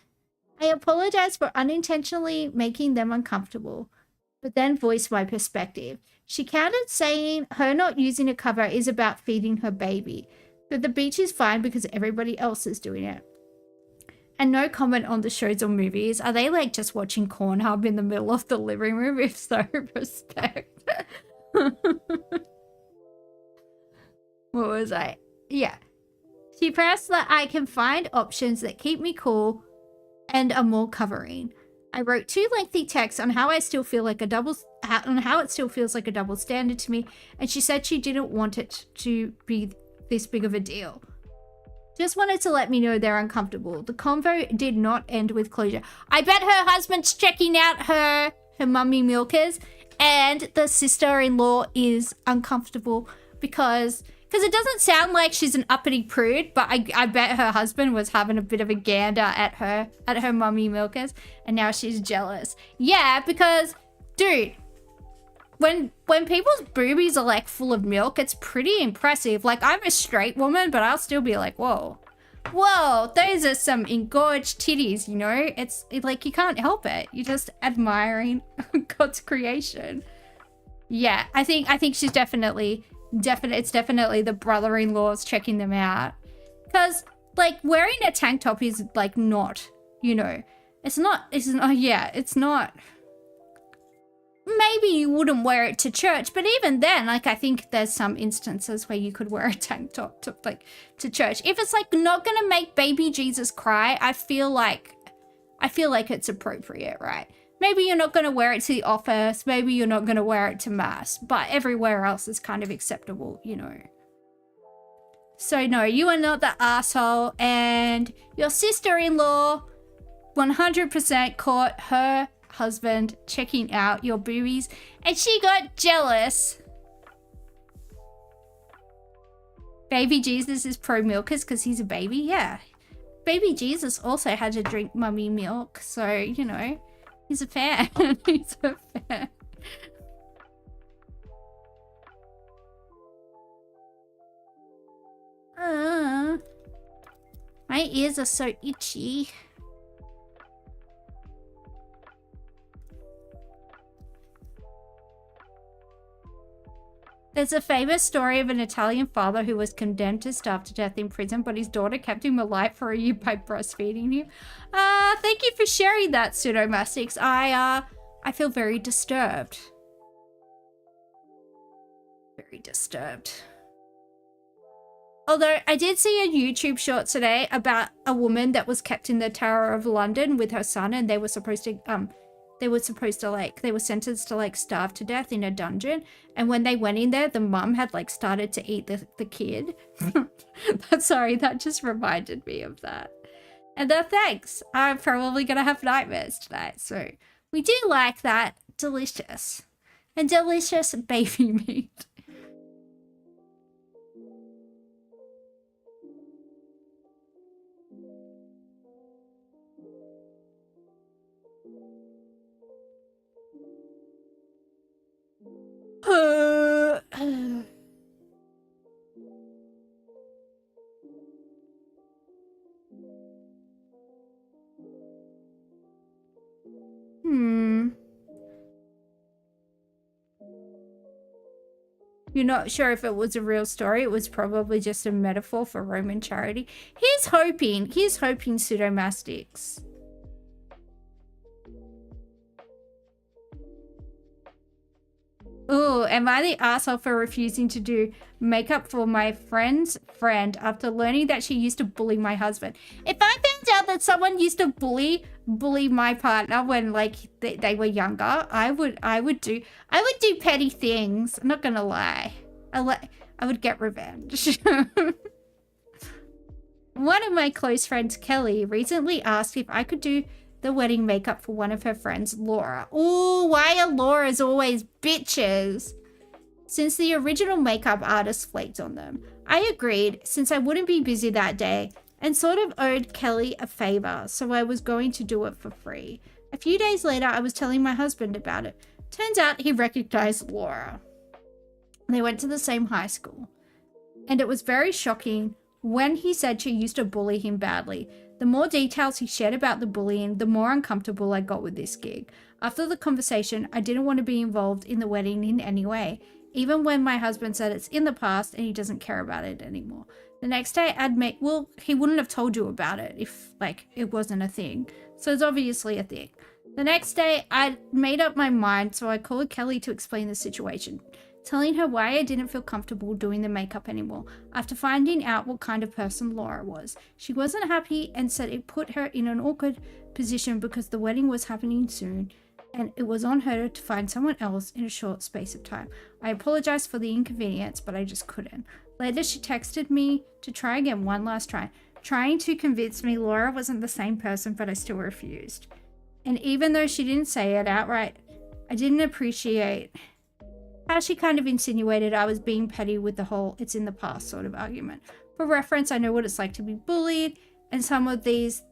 I apologize for unintentionally making them uncomfortable, but then voiced my perspective. She countered saying her not using a cover is about feeding her baby, but the beach is fine because everybody else is doing it. And no comment on the shows or movies. Are they like just watching Pornhub in the middle of the living room? If so, respect. What was I? Yeah. She pressed that I can find options that keep me cool and are more covering. I wrote 2 lengthy texts on how it still feels like a double standard to me, and she said she didn't want it to be this big of a deal. Just wanted to let me know they're uncomfortable. The convo did not end with closure. I bet her husband's checking out her mummy milkers, and the sister-in-law is uncomfortable because it doesn't sound like she's an uppity prude, but I bet her husband was having a bit of a gander at her mummy milkers, and now she's jealous. Yeah, because, dude, when people's boobies are like full of milk, it's pretty impressive. Like, I'm a straight woman, but I'll still be like, whoa, those are some engorged titties, you know? It's like, you can't help it. You're just admiring God's creation. Yeah, I think she's definitely the brother-in-laws checking them out. Because, like, wearing a tank top is, like, not, you know, it's not. Maybe you wouldn't wear it to church, but even then, like, I think there's some instances where you could wear a tank top to church. If it's, like, not gonna make baby Jesus cry, I feel like it's appropriate, right? Maybe you're not gonna wear it to the office, maybe you're not gonna wear it to mass, but everywhere else is kind of acceptable, you know. So no, you are not the asshole, and your sister-in-law 100% caught her husband checking out your boobies, and she got jealous. Baby Jesus is pro milkers because he's a baby. Yeah, baby Jesus also had to drink mummy milk, so you know, he's a fan. He's a fan. My ears are so itchy. There's a famous story of an Italian father who was condemned to starve to death in prison, but his daughter kept him alive for a year by breastfeeding him. Thank you for sharing that, Pseudomastics. I feel very disturbed. Very disturbed. Although I did see a YouTube short today about a woman that was kept in the Tower of London with her son, and they were sentenced to like starve to death in a dungeon, and when they went in there, the mum had like started to eat the kid. Sorry, that just reminded me of that. And thanks, I'm probably gonna have nightmares tonight, so we do like that. Delicious. And delicious baby meat. You're not sure if it was a real story. It was probably just a metaphor for Roman charity. Here's hoping, Pseudomastics. Ooh, am I the asshole for refusing to do makeup for my friend's friend after learning that she used to bully my husband? If I found out that someone used to bully my partner when like they were younger, I would do petty things. I'm not gonna lie. I would get revenge. One of my close friends, Kelly, recently asked if I could do the wedding makeup for one of her friends, Laura. Ooh, why are Laura's always bitches? Since the original makeup artist flaked on them. I agreed, since I wouldn't be busy that day, and sort of owed Kelly a favor, so I was going to do it for free. A few days later, I was telling my husband about it. Turns out he recognized Laura. They went to the same high school. And it was very shocking when he said she used to bully him badly. The more details he shared about the bullying, the more uncomfortable I got with this gig. After the conversation, I didn't want to be involved in the wedding in any way, even when my husband said it's in the past and he doesn't care about it anymore. The next day, he wouldn't have told you about it if, like, it wasn't a thing. So it's obviously a thing. The next day, I made up my mind, so I called Kelly to explain the situation. telling her why I didn't feel comfortable doing the makeup anymore after finding out what kind of person Laura was. She wasn't happy and said it put her in an awkward position because the wedding was happening soon and it was on her to find someone else in a short space of time. I apologized for the inconvenience, but I just couldn't. Later, she texted me to try again one last try, trying to convince me Laura wasn't the same person, but I still refused. And even though she didn't say it outright, I didn't appreciate how she kind of insinuated I was being petty with the whole it's in the past sort of argument. For reference, I know what it's like to be bullied, and some of these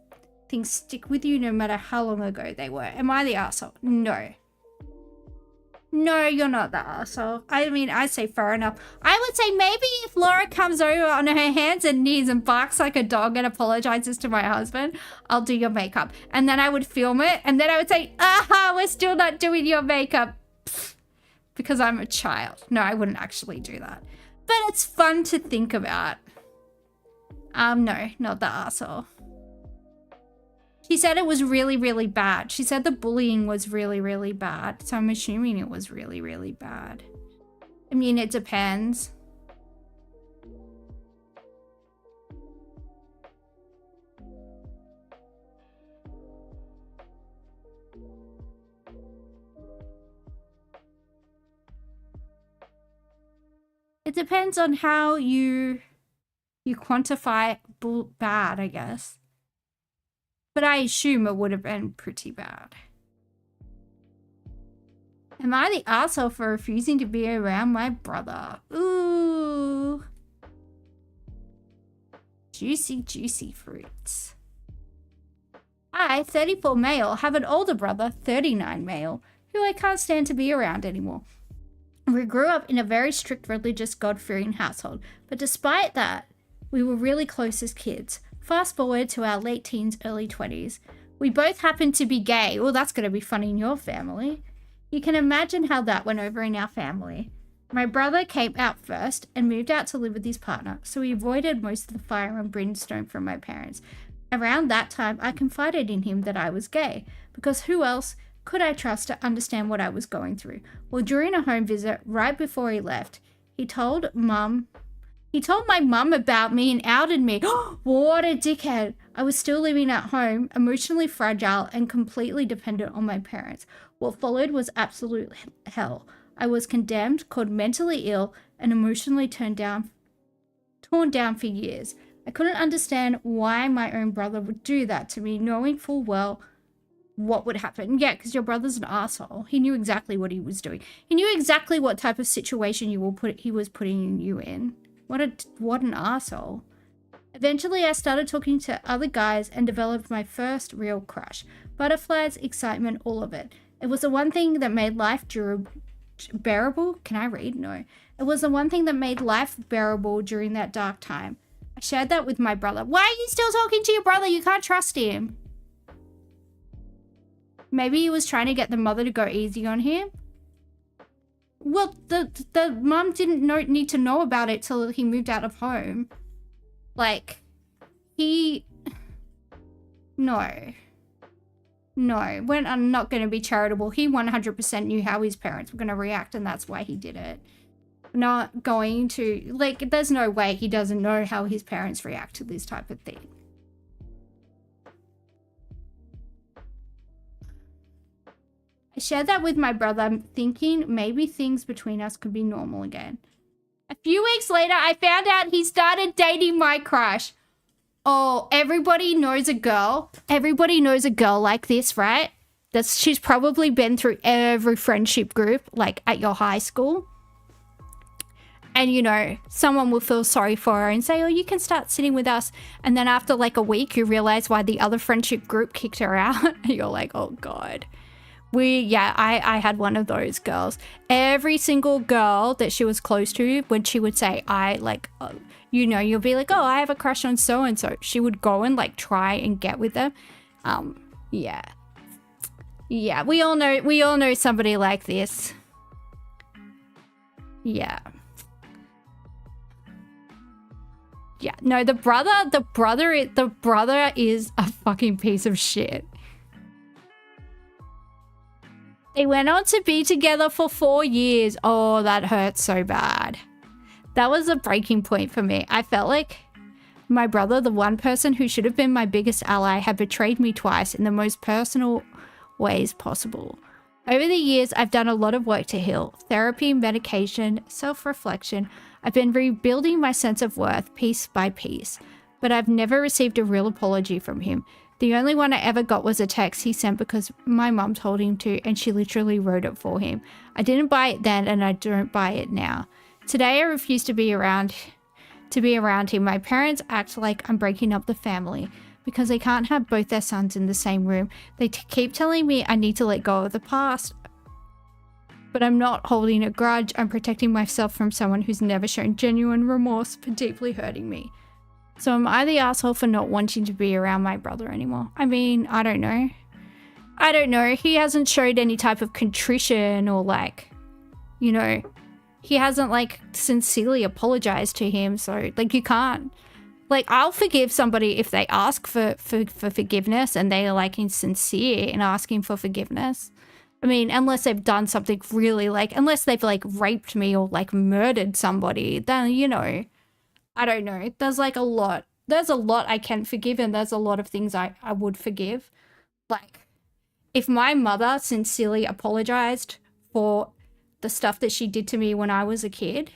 things stick with you no matter how long ago they were. Am I the arsehole? No. No, you're not the arsehole. I mean, I say fair enough. I would say maybe if Laura comes over on her hands and knees and barks like a dog and apologizes to my husband, I'll do your makeup. And then I would film it, and then I would say, aha, we're still not doing your makeup. Pfft, because I'm a child. No, I wouldn't actually do that. But it's fun to think about. No, not the arsehole. She said it was really, really bad. She said the bullying was really, really bad. So I'm assuming it was really, really bad. I mean, it depends. It depends on how you quantify bad, I guess. But I assume it would have been pretty bad. Am I the asshole for refusing to be around my brother? Ooh. Juicy, juicy fruits. I, 34 male, have an older brother, 39 male, who I can't stand to be around anymore. We grew up in a very strict religious God-fearing household, but despite that, we were really close as kids. Fast forward to our late teens, early 20s. We both happened to be gay. Well, that's going to be funny in your family. You can imagine how that went over in our family. My brother came out first and moved out to live with his partner, so he avoided most of the fire and brimstone from my parents. Around that time, I confided in him that I was gay, because who else could I trust to understand what I was going through? Well, during a home visit, right before he left, he told my mum about me and outed me. What a dickhead. I was still living at home, emotionally fragile and completely dependent on my parents. What followed was absolute hell. I was condemned, called mentally ill, and emotionally torn down for years. I couldn't understand why my own brother would do that to me, knowing full well what would happen. Yeah, because your brother's an asshole. He knew exactly what he was doing. He knew exactly what type of situation he was putting you in. What an asshole. Eventually, I started talking to other guys and developed my first real crush. Butterflies, excitement, all of it. It was the one thing that made life bearable. Can I read? No. It was the one thing that made life bearable during that dark time. I shared that with my brother. Why are you still talking to your brother? You can't trust him. Maybe he was trying to get the mother to go easy on him. Well, the mum didn't need to know about it till he moved out of home. Like, no, we're not going to be charitable. He 100% knew how his parents were going to react, and that's why he did it. Not going to, like, there's no way he doesn't know how his parents react to this type of thing. I shared that with my brother, thinking maybe things between us could be normal again. A few weeks later, I found out he started dating my crush. Oh, everybody knows a girl. Everybody knows a girl like this, right? She's probably been through every friendship group, like at your high school. And, you know, someone will feel sorry for her and say, oh, you can start sitting with us. And then after like a week, you realize why the other friendship group kicked her out. And you're like, oh, God. I had one of those girls. Every single girl that she was close to, when she would say, you'll be like, oh, I have a crush on so-and-so. She would go and like try and get with them. Yeah, we all know somebody like this. Yeah, no, the brother is a fucking piece of shit. They went on to be together for 4 years. Oh, that hurts so bad. That was a breaking point for me. I felt like my brother, the one person who should have been my biggest ally, had betrayed me twice in the most personal ways possible. Over the years, I've done a lot of work to heal. Therapy, medication, self-reflection. I've been rebuilding my sense of worth piece by piece. But I've never received a real apology from him. The only one I ever got was a text he sent because my mum told him to, and she literally wrote it for him. I didn't buy it then, and I don't buy it now. Today, I refuse to be around him. My parents act like I'm breaking up the family because they can't have both their sons in the same room. They keep telling me I need to let go of the past. But I'm not holding a grudge. I'm protecting myself from someone who's never shown genuine remorse for deeply hurting me. So am I the asshole for not wanting to be around my brother anymore? I mean, I don't know. I don't know. He hasn't showed any type of contrition or like, you know, he hasn't like sincerely apologized to him. So like you can't. Like I'll forgive somebody if they ask for forgiveness and they are like insincere in asking for forgiveness. I mean, unless they've done something really like, unless they've like raped me or like murdered somebody, then, you know, I don't know. There's like a lot. There's a lot I can forgive and there's a lot of things I would forgive. Like, if my mother sincerely apologized for the stuff that she did to me when I was a kid,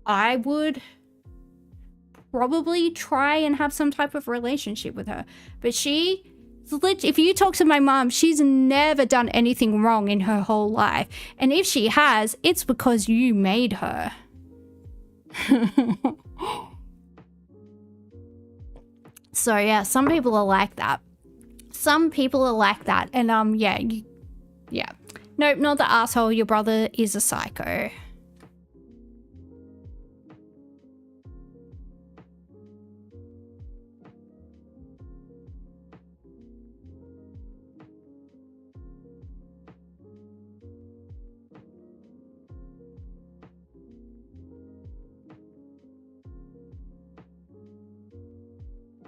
I would probably try and have some type of relationship with her. But if you talk to my mom, she's never done anything wrong in her whole life. And if she has, it's because you made her. So yeah, some people are like that. Some people are like that. And yeah. Nope, not the asshole. Your brother is a psycho.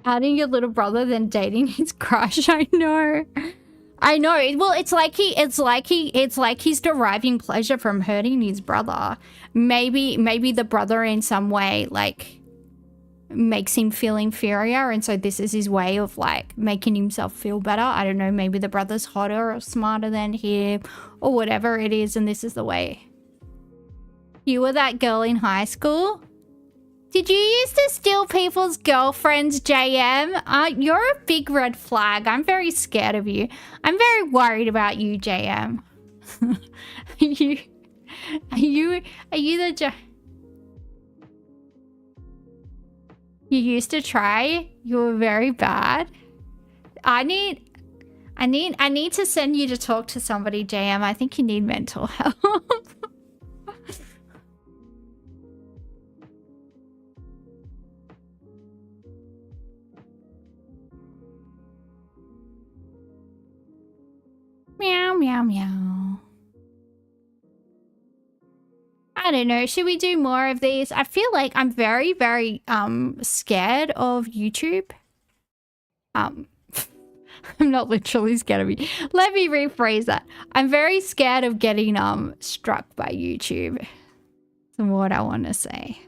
Outing your little brother, then dating his crush. I know. Well, it's like he's deriving pleasure from hurting his brother. Maybe the brother in some way like makes him feel inferior, and so this is his way of like making himself feel better. I don't know. Maybe the brother's hotter or smarter than him, or whatever it is, and this is the way. You were that girl in high school? Did you used to steal people's girlfriends, JM? You're a big red flag. I'm very scared of you. I'm very worried about you, JM. Are you the You used to try? You were very bad. I need to send you to talk to somebody, JM. I think you need mental help. Meow, meow, meow. I don't know. Should we do more of these? I feel like I'm very, very scared of YouTube. I'm not literally scared of you. Let me rephrase that. I'm very scared of getting struck by YouTube. That's what I want to say.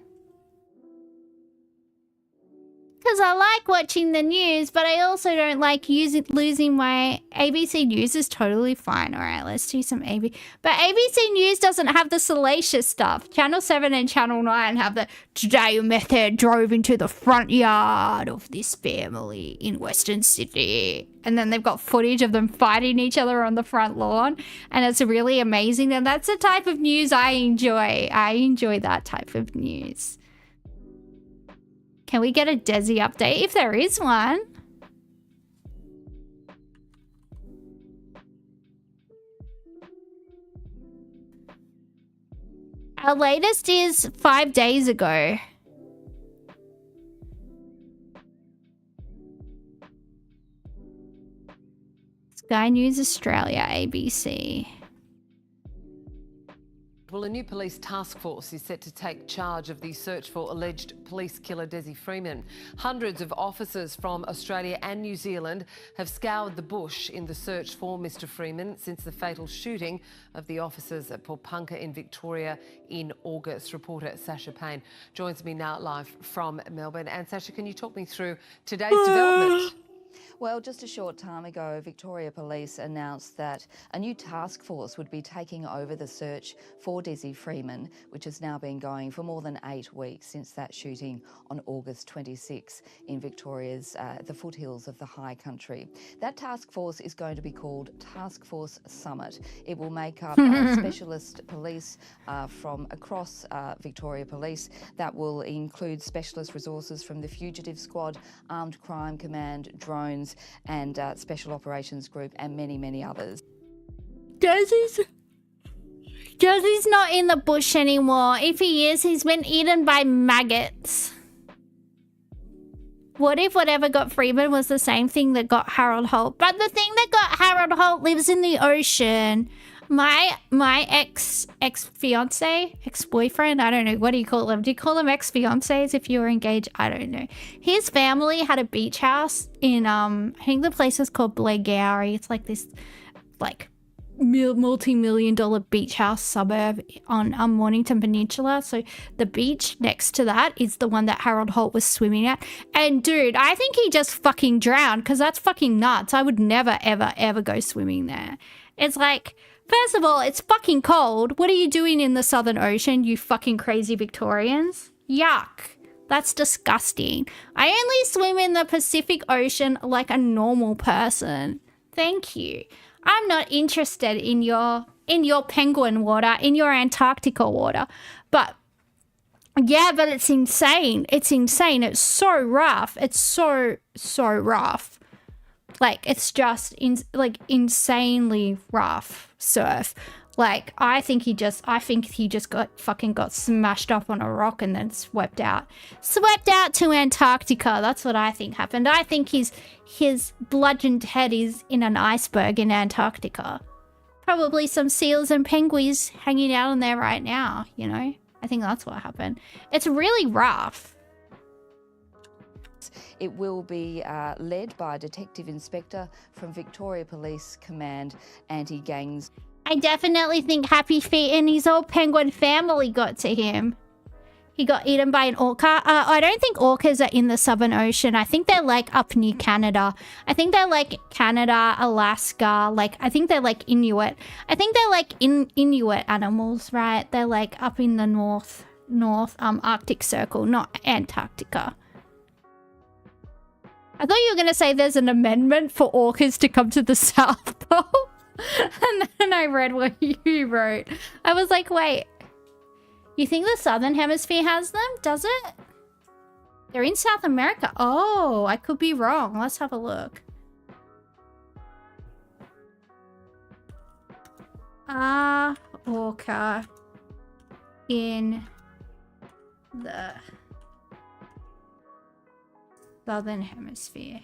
Because I like watching the news, but I also don't like losing my... ABC News is totally fine. All right, let's do some AB... But ABC News doesn't have the salacious stuff. Channel 7 and Channel 9 have the... Today a method drove into the front yard of this family in Western Sydney. And then they've got footage of them fighting each other on the front lawn. And it's really amazing. And that's the type of news I enjoy. I enjoy that type of news. Can we get a Desi update if there is one? Our latest is 5 days ago. Sky News Australia, ABC. Well, a new police task force is set to take charge of the search for alleged police killer Desi Freeman. Hundreds of officers from Australia and New Zealand have scoured the bush in the search for Mr Freeman since the fatal shooting of the officers at Paulpunka in Victoria in August. Reporter Sasha Payne joins me now live from Melbourne. And Sasha, can you talk me through today's development? Well, just a short time ago, Victoria Police announced that a new task force would be taking over the search for Desi Freeman, which has now been going for more than 8 weeks since that shooting on August 26 in Victoria's the foothills of the high country. That task force is going to be called Task Force Summit. It will make up specialist police from across Victoria Police. That will include specialist resources from the Fugitive Squad, Armed Crime Command, drones, and Special Operations Group, and many, many others. Desi's not in the bush anymore. If he is, he's been eaten by maggots. What if whatever got Freeman was the same thing that got Harold Holt? But the thing that got Harold Holt lives in the ocean. My ex-fiance, ex-boyfriend, I don't know, what do you call them? Do you call them ex-fiancés if you were engaged? I don't know. His family had a beach house in, I think the place is called Blairgowrie. It's like this, like, multi-million-dollar beach house suburb on Mornington Peninsula. So the beach next to that is the one that Harold Holt was swimming at. And dude, I think he just fucking drowned because that's fucking nuts. I would never, ever, ever go swimming there. It's like... First of all, it's fucking cold. What are you doing in the Southern Ocean, you fucking crazy Victorians? Yuck. That's disgusting. I only swim in the Pacific Ocean like a normal person. Thank you. I'm not interested in your penguin water, in your Antarctica water. But yeah, but it's insane. It's insane. It's so rough. It's so rough. Like, it's just insanely rough surf. Like, I think he just got smashed up on a rock and then swept out to Antarctica. That's what I think happened. I think his bludgeoned head is in an iceberg in Antarctica. Probably some seals and penguins hanging out in there right now, you know? I think that's what happened. It's really rough. It will be led by a detective inspector from Victoria Police Command Anti-Gangs. I definitely think Happy Feet and his whole penguin family got to him. He got eaten by an orca. I don't think orcas are in the Southern Ocean. I think they're like up near Canada. I think they're like Canada, Alaska. Like, I think they're like Inuit. I think they're like Inuit animals, right? They're like up in the north Arctic Circle, not Antarctica. I thought you were going to say there's an amendment for orcas to come to the South Pole. And then I read what you wrote. I was like, wait. You think the Southern Hemisphere has them? Does it? They're in South America. Oh, I could be wrong. Let's have a look. Orca in the Southern Hemisphere.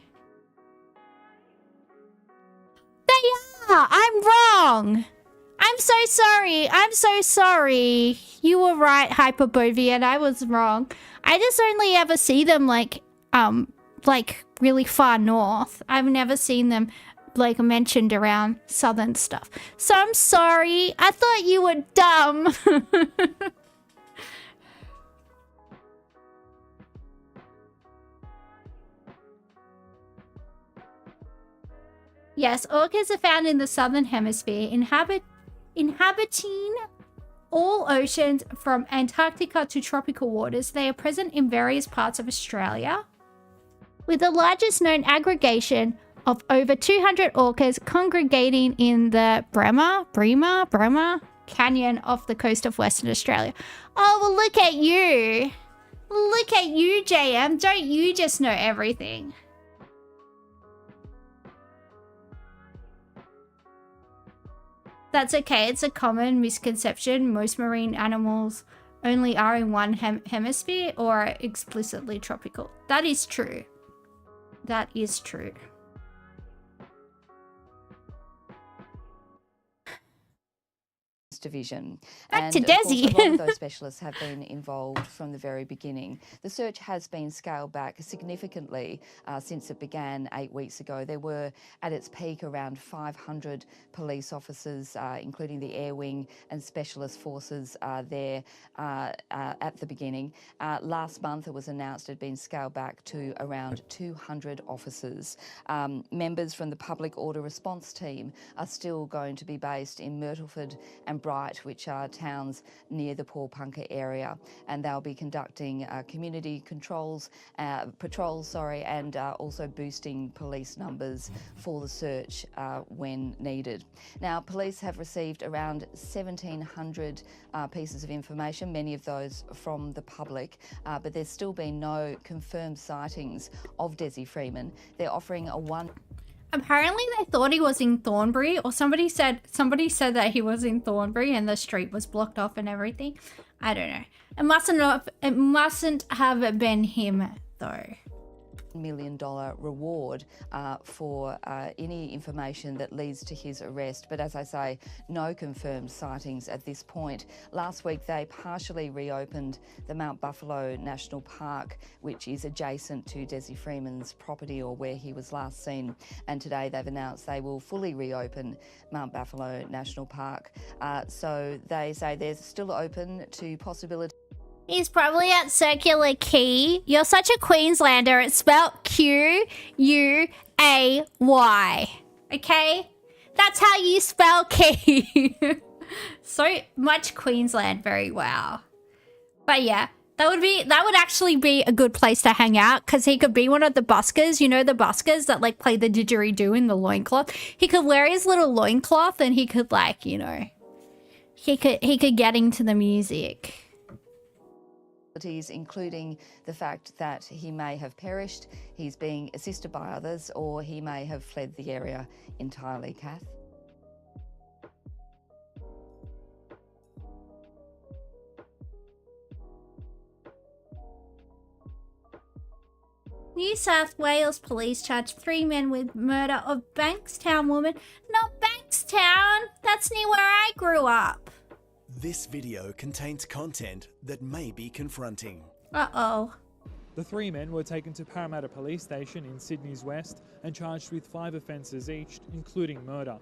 They are! I'm wrong! I'm so sorry. I'm so sorry. You were right, Hyperbovia, and I was wrong. I just only ever see them like really far north. I've never seen them like mentioned around southern stuff. So I'm sorry. I thought you were dumb. Yes, orcas are found in the Southern Hemisphere, inhabiting all oceans from Antarctica to tropical waters. They are present in various parts of Australia, with the largest known aggregation of over 200 orcas congregating in the Bremer Canyon off the coast of Western Australia. Oh, well, look at you. Look at you, JM. Don't you just know everything? That's okay. It's a common misconception. Most marine animals only are in one hemisphere or are explicitly tropical. That is true. That is true. Division. Back to And of course, Desi. a lot of those specialists have been involved from the very beginning. The search has been scaled back significantly since it began 8 weeks ago. There were at its peak around 500 police officers, including the Air Wing and specialist forces there at the beginning. Last month it was announced it had been scaled back to around 200 officers. Members from the Public Order Response Team are still going to be based in Myrtleford and Bright, which are towns near the Paulpunker area, and they'll be conducting community patrols, and also boosting police numbers for the search when needed. Now, police have received around 1,700 pieces of information, many of those from the public, but there's still been no confirmed sightings of Desi Freeman. They're offering a Apparently they thought he was in Thornbury, or somebody said that he was in Thornbury and the street was blocked off and everything. I don't know. It mustn't have been him though. $1 million reward for any information that leads to his arrest. But as I say, no confirmed sightings at this point. Last week, they partially reopened the Mount Buffalo National Park, which is adjacent to Desi Freeman's property, or where he was last seen. And today they've announced they will fully reopen Mount Buffalo National Park. So they say they're still open to possibility. He's probably at Circular Quay. You're such a Queenslander. It's spelled Quay. Okay? That's how you spell key. So much Queensland, very well. But yeah, that would actually be a good place to hang out, because he could be one of the buskers. You know, the buskers that like play the didgeridoo in the loincloth. He could wear his little loincloth and he could, like, you know, he could get into the music. Including the fact that he may have perished, he's being assisted by others, or he may have fled the area entirely, Kath. New South Wales police charged 3 men with murder of Bankstown woman. Not Bankstown! That's near where I grew up. This video contains content that may be confronting. Uh-oh. The 3 men were taken to Parramatta Police Station in Sydney's West and charged with 5 offences each, including murder.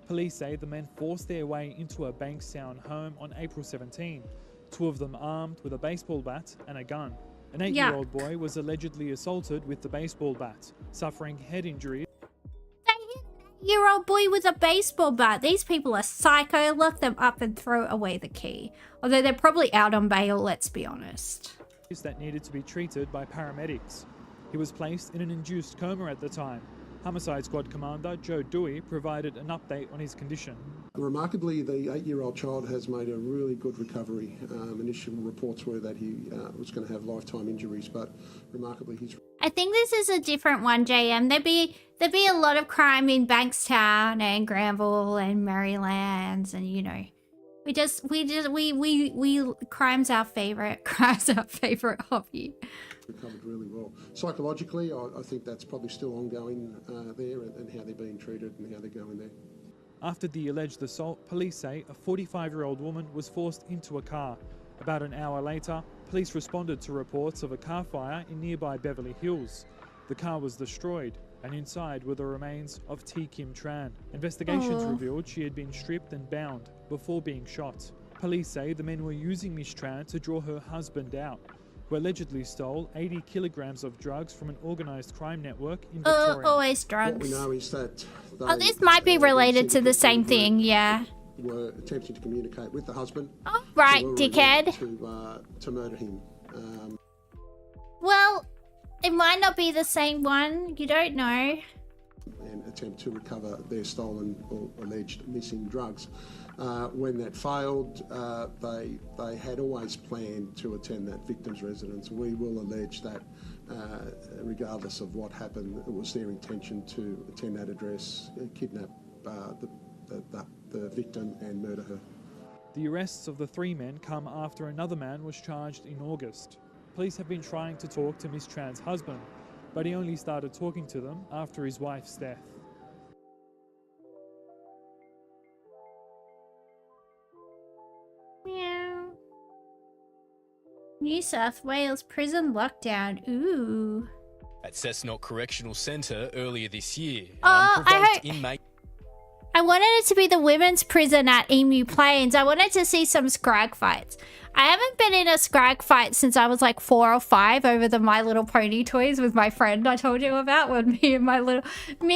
Police say the men forced their way into a Bankstown home on April 17, 2 of them armed with a baseball bat and a gun. An 8-year-old boy was allegedly assaulted with the baseball bat, suffering head injuries. Year-old boy with a baseball bat. These people are psycho. Lock them up and throw away the key. Although they're probably out on bail, let's be honest. That needed to be treated by paramedics. He was placed in an induced coma at the time. Homicide Squad Commander Joe Dewey provided an update on his condition. Remarkably, the 8-year-old child has made a really good recovery. Initial reports were that he was going to have lifetime injuries, but remarkably he's... I think this is a different one, JM. There'd be a lot of crime in Bankstown and Granville and Marylands, and you know, crime's our favorite. Crime's our favorite hobby. Recovered really well. Psychologically, I think that's probably still ongoing there, and how they're being treated and how they're going there. After the alleged assault, police say a 45-year-old woman was forced into a car. About an hour later, police responded to reports of a car fire in nearby Beverly Hills. The car was destroyed, and inside were the remains of T. Kim Tran. Investigations revealed she had been stripped and bound before being shot. Police say the men were using Miss Tran to draw her husband out, who allegedly stole 80 kilograms of drugs from an organised crime network in Victoria. Always drugs. What we know is that this might be related to the same thing, yeah. Were attempting to communicate with the husband. Oh, right, dickhead. To murder him. Well, it might not be the same one. You don't know. And attempt to recover their stolen or alleged missing drugs. When that failed, they had always planned to attend that victim's residence. We will allege that, regardless of what happened, it was their intention to attend that address, kidnap the victim and murder her. The arrests of the 3 men come after another man was charged in August. Police have been trying to talk to Miss Tran's husband, but he only started talking to them after his wife's death. New South Wales prison lockdown. Ooh. At Cessnock Correctional Centre earlier this year, an Oh, unprovoked inmate. I wanted it to be the women's prison at Emu Plains. I wanted to see some scrag fights. I haven't been in a scrag fight since I was like 4 or 5 over the My Little Pony toys with my friend I told you about, when me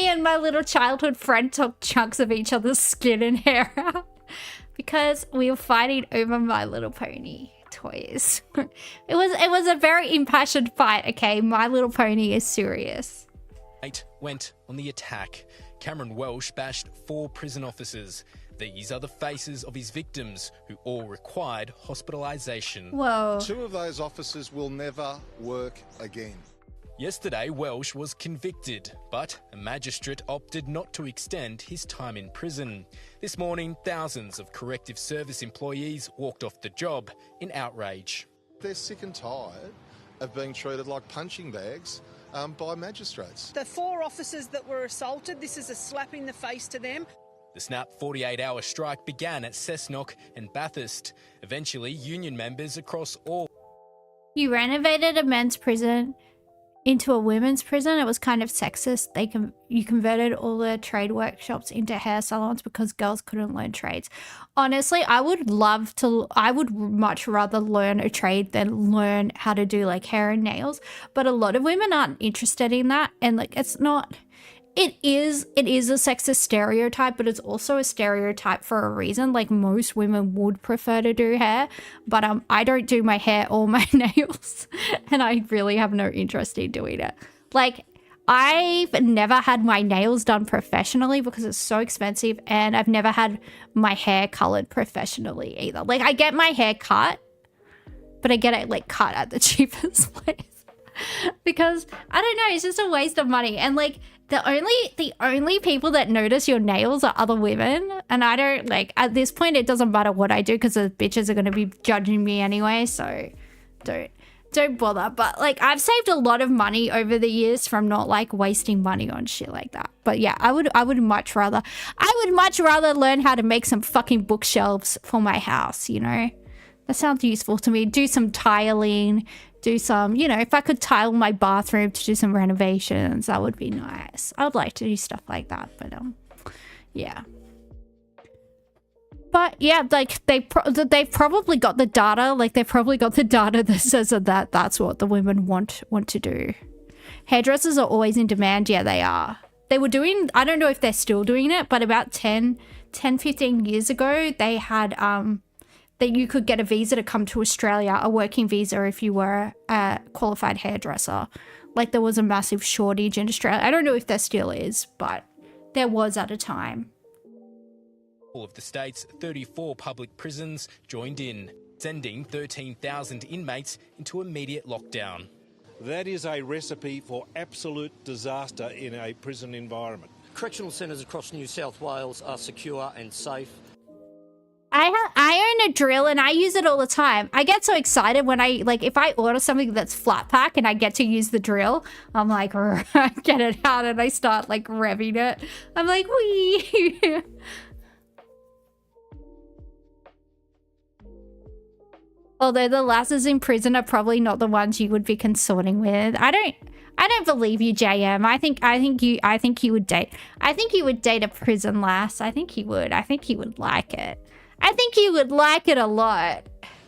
and my little childhood friend took chunks of each other's skin and hair out because we were fighting over My Little Pony toys. It was a very impassioned fight, okay? My Little Pony is serious. Went on the attack. Cameron Welsh bashed 4 prison officers. These are the faces of his victims, who all required hospitalisation. Whoa. 2 of those officers will never work again. Yesterday, Welsh was convicted, but a magistrate opted not to extend his time in prison. This morning, thousands of corrective service employees walked off the job in outrage. They're sick and tired of being treated like punching bags by magistrates. The 4 officers that were assaulted, this is a slap in the face to them. The snap 48-hour strike began at Cessnock and Bathurst. Eventually, union members across all... You renovated a men's prison into a women's prison. It was kind of sexist. You converted all the trade workshops into hair salons because girls couldn't learn trades. Honestly, I would much rather learn a trade than learn how to do like hair and nails. But a lot of women aren't interested in that, and like it is a sexist stereotype, but it's also a stereotype for a reason. Like, most women would prefer to do hair, but I don't do my hair or my nails, and I really have no interest in doing it. Like, I've never had my nails done professionally because it's so expensive, and I've never had my hair colored professionally either. Like, I get my hair cut, but I get it like cut at the cheapest place because I don't know, it's just a waste of money. And like, the only people that notice your nails are other women, and I don't, like, at this point it doesn't matter what I do because the bitches are going to be judging me anyway, so don't bother. But like, I've saved a lot of money over the years from not like wasting money on shit like that. But yeah, I would much rather learn how to make some fucking bookshelves for my house, you know? That sounds useful to me. Do some tiling, do some, you know, if I could tile my bathroom to do some renovations, that would be nice. I would like to do stuff like that, but yeah. But yeah, like they've probably got the data, that says that that's what the women want to do. Hairdressers are always in demand. Yeah, they are. They were doing, I don't know if they're still doing it, but about 15 years ago, they had that you could get a visa to come to Australia, a working visa if you were a qualified hairdresser. Like, there was a massive shortage in Australia. I don't know if there still is, but there was at a time. All of the state's 34 public prisons joined in, sending 13,000 inmates into immediate lockdown. That is a recipe for absolute disaster in a prison environment. Correctional centres across New South Wales are secure and safe. I own a drill and I use it all the time. I get so excited when if I order something that's flat pack and I get to use the drill, I'm like, I get it out and I start like revving it. I'm like, wee. Although the lasses in prison are probably not the ones you would be consorting with. I don't believe you, JM. I think you would date a prison lass. I think he would like it. I think he would like it a lot.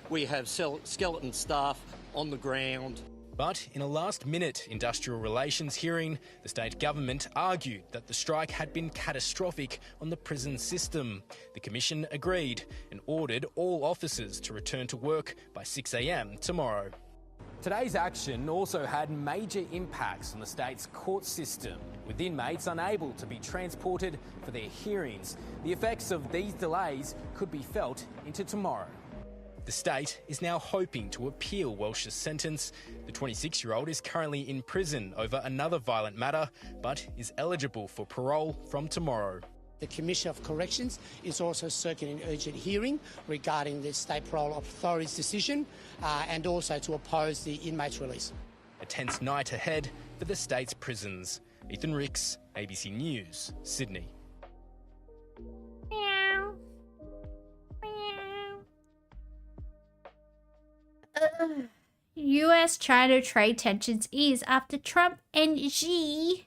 We have skeleton staff on the ground. But in a last-minute industrial relations hearing, the state government argued that the strike had been catastrophic on the prison system. The commission agreed and ordered all officers to return to work by 6 a.m. tomorrow. Today's action also had major impacts on the state's court system, with inmates unable to be transported for their hearings. The effects of these delays could be felt into tomorrow. The state is now hoping to appeal Welsh's sentence. The 26-year-old is currently in prison over another violent matter, but is eligible for parole from tomorrow. The Commissioner of Corrections is also seeking an urgent hearing regarding the State Parole Authority's decision and also to oppose the inmate's release. A tense night ahead for the state's prisons. Ethan Ricks, ABC News, Sydney. Meow. Meow. US-China trade tensions ease after Trump and Xi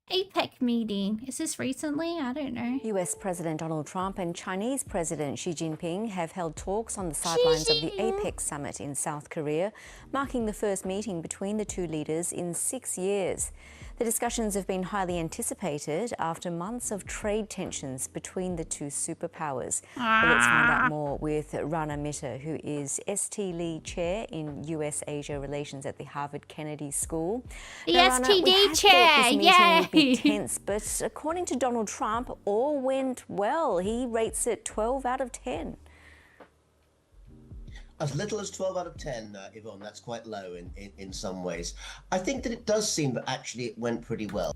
APEC meeting. Is this recently? I don't know. US President Donald Trump and Chinese President Xi Jinping have held talks on the sidelines of the APEC summit in South Korea, marking the first meeting between the two leaders in 6 years. The discussions have been highly anticipated after months of trade tensions between the two superpowers. Well, let's find out more with Rana Mitter, who is ST Lee Chair in US-Asia Relations at the Harvard Kennedy School. The Now, Rana, we STD had chair, thought this meeting would be yay! tense, but according to Donald Trump, all went well. He rates it 12 out of 10. As little as 12 out of 10, Yvonne, that's quite low in some ways. I think that it does seem that actually it went pretty well.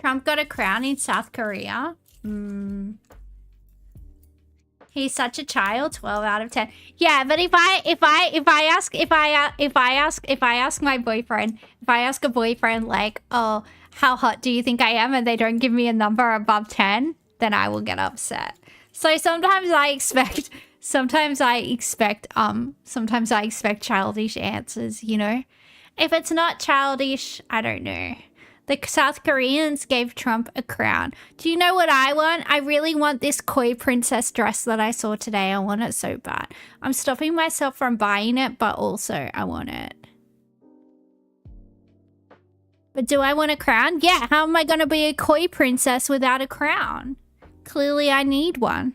Trump got a crown in South Korea. He's such a child. 12 out of 10. Yeah, but if I ask my boyfriend, if I ask a boyfriend like, oh, how hot do you think I am, and they don't give me a number above 10, then I will get upset. So sometimes I expect childish answers, you know? If it's not childish, I don't know. The South Koreans gave Trump a crown. Do you know what I want? I really want this koi princess dress that I saw today. I want it so bad. I'm stopping myself from buying it, but also I want it. But do I want a crown? Yeah, how am I going to be a koi princess without a crown? Clearly I need one.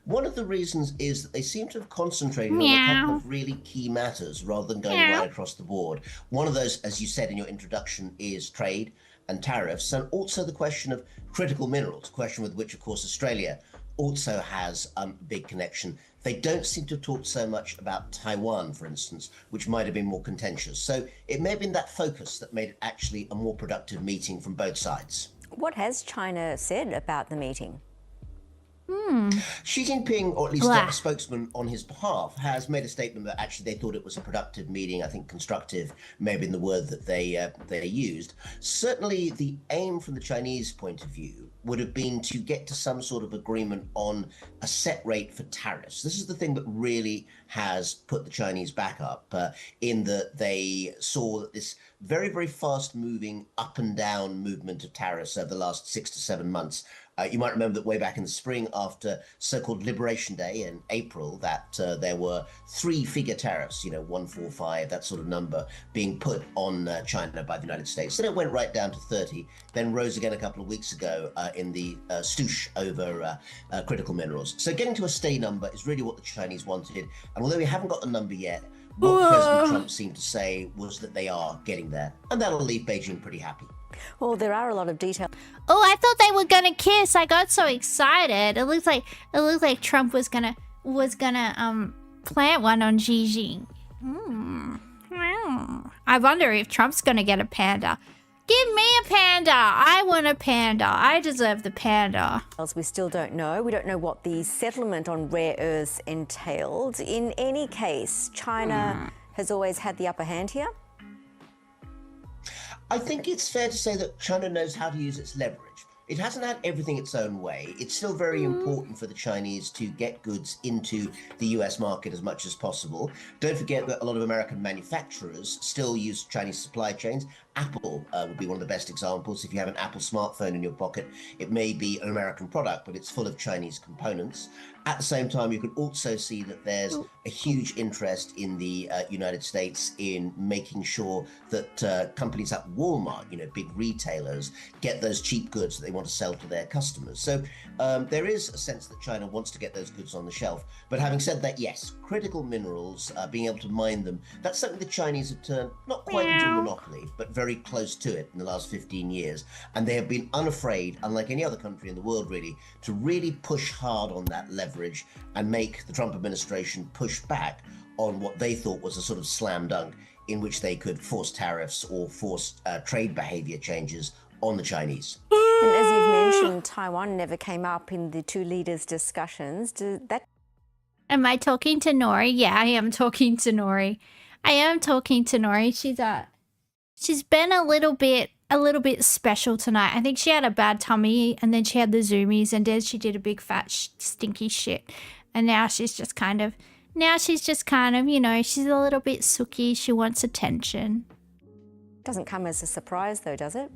One of the reasons is that they seem to have concentrated on a couple of really key matters rather than going right across the board. One of those, as you said in your introduction, is trade and tariffs, and also the question of critical minerals, a question with which, of course, Australia also has a big connection. They don't seem to have talked so much about Taiwan, for instance, which might have been more contentious. So it may have been that focus that made it actually a more productive meeting from both sides. What has China said about the meeting? Xi Jinping, or at least a spokesman on his behalf, has made a statement that actually they thought it was a productive meeting. I think constructive may have been the word that they used. Certainly the aim from the Chinese point of view would have been to get to some sort of agreement on a set rate for tariffs. This is the thing that really has put the Chinese back up, in that they saw that this very, very fast moving up and down movement of tariffs over the last 6 to 7 months. You might remember that way back in the spring, after so-called Liberation Day in April, that there were 3-figure tariffs, 145, that sort of number, being put on China by the United States. Then it went right down to 30, then rose again a couple of weeks ago in the stoosh over critical minerals. So getting to a stay number is really what the Chinese wanted. And although we haven't got the number yet, what President Trump seemed to say was that they are getting there. And that'll leave Beijing pretty happy. Well, there are a lot of details. Oh, I thought they were gonna kiss. I got so excited. It looked like Trump was gonna plant one on Xi Jinping. I wonder if Trump's gonna get a panda. Give me a panda. I want a panda. I deserve the panda. We still don't know. We don't know what the settlement on rare earths entailed. In any case, China has always had the upper hand here. I think it's fair to say that China knows how to use its leverage. It hasn't had everything its own way. It's still very important for the Chinese to get goods into the US market as much as possible. Don't forget that a lot of American manufacturers still use Chinese supply chains. Apple would be one of the best examples. If you have an Apple smartphone in your pocket, it may be an American product, but it's full of Chinese components. At the same time, you can also see that there's a huge interest in the United States in making sure that companies like Walmart, big retailers, get those cheap goods that they want to sell to their customers. So there is a sense that China wants to get those goods on the shelf. But having said that, yes, critical minerals, being able to mine them, that's something the Chinese have turned not quite into a monopoly, but very close to it in the last 15 years. And they have been unafraid, unlike any other country in the world really, to really push hard on that leverage and make the Trump administration push back on what they thought was a sort of slam dunk in which they could force tariffs or force trade behavior changes on the Chinese. And as you've mentioned, Taiwan never came up in the two leaders' discussions. Am I talking to Nori? Yeah, I am talking to Nori. She's been a little bit special tonight. I think she had a bad tummy, and then she had the zoomies, and then she did a big fat stinky shit, and now she's just kind of now she's just kind of, she's a little bit sooky. She wants attention. Doesn't come as a surprise though, does it?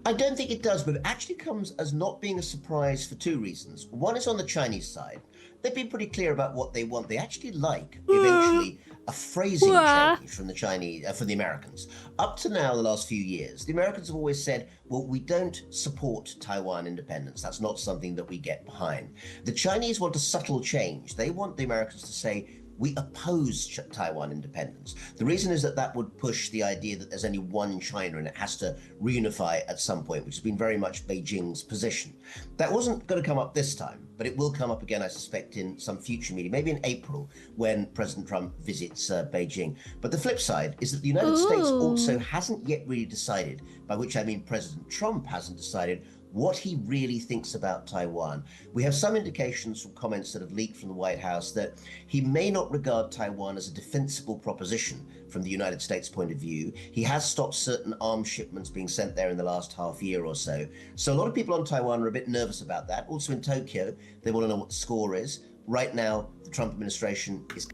I don't think it does, but it actually comes as not being a surprise for two reasons. One is on the Chinese side. They've been pretty clear about what they want. They actually like, eventually, a phrasing change from the Chinese, for the Americans. Up to now, the last few years, the Americans have always said, well, we don't support Taiwan independence. That's not something that we get behind. The Chinese want a subtle change. They want the Americans to say, we oppose Taiwan independence. The reason is that that would push the idea that there's only one China and it has to reunify at some point, which has been very much Beijing's position. That wasn't going to come up this time, but it will come up again, I suspect, in some future meeting, maybe in April, when President Trump visits Beijing. But the flip side is that the United States also hasn't yet really decided, by which I mean President Trump hasn't decided, what he really thinks about Taiwan. We have some indications from comments that have leaked from the White House that he may not regard Taiwan as a defensible proposition from the United States point of view. He has stopped certain arms shipments being sent there in the last half year or so. So a lot of people on Taiwan are a bit nervous about that. Also in Tokyo, they want to know what the score is. Right now, the Trump administration is...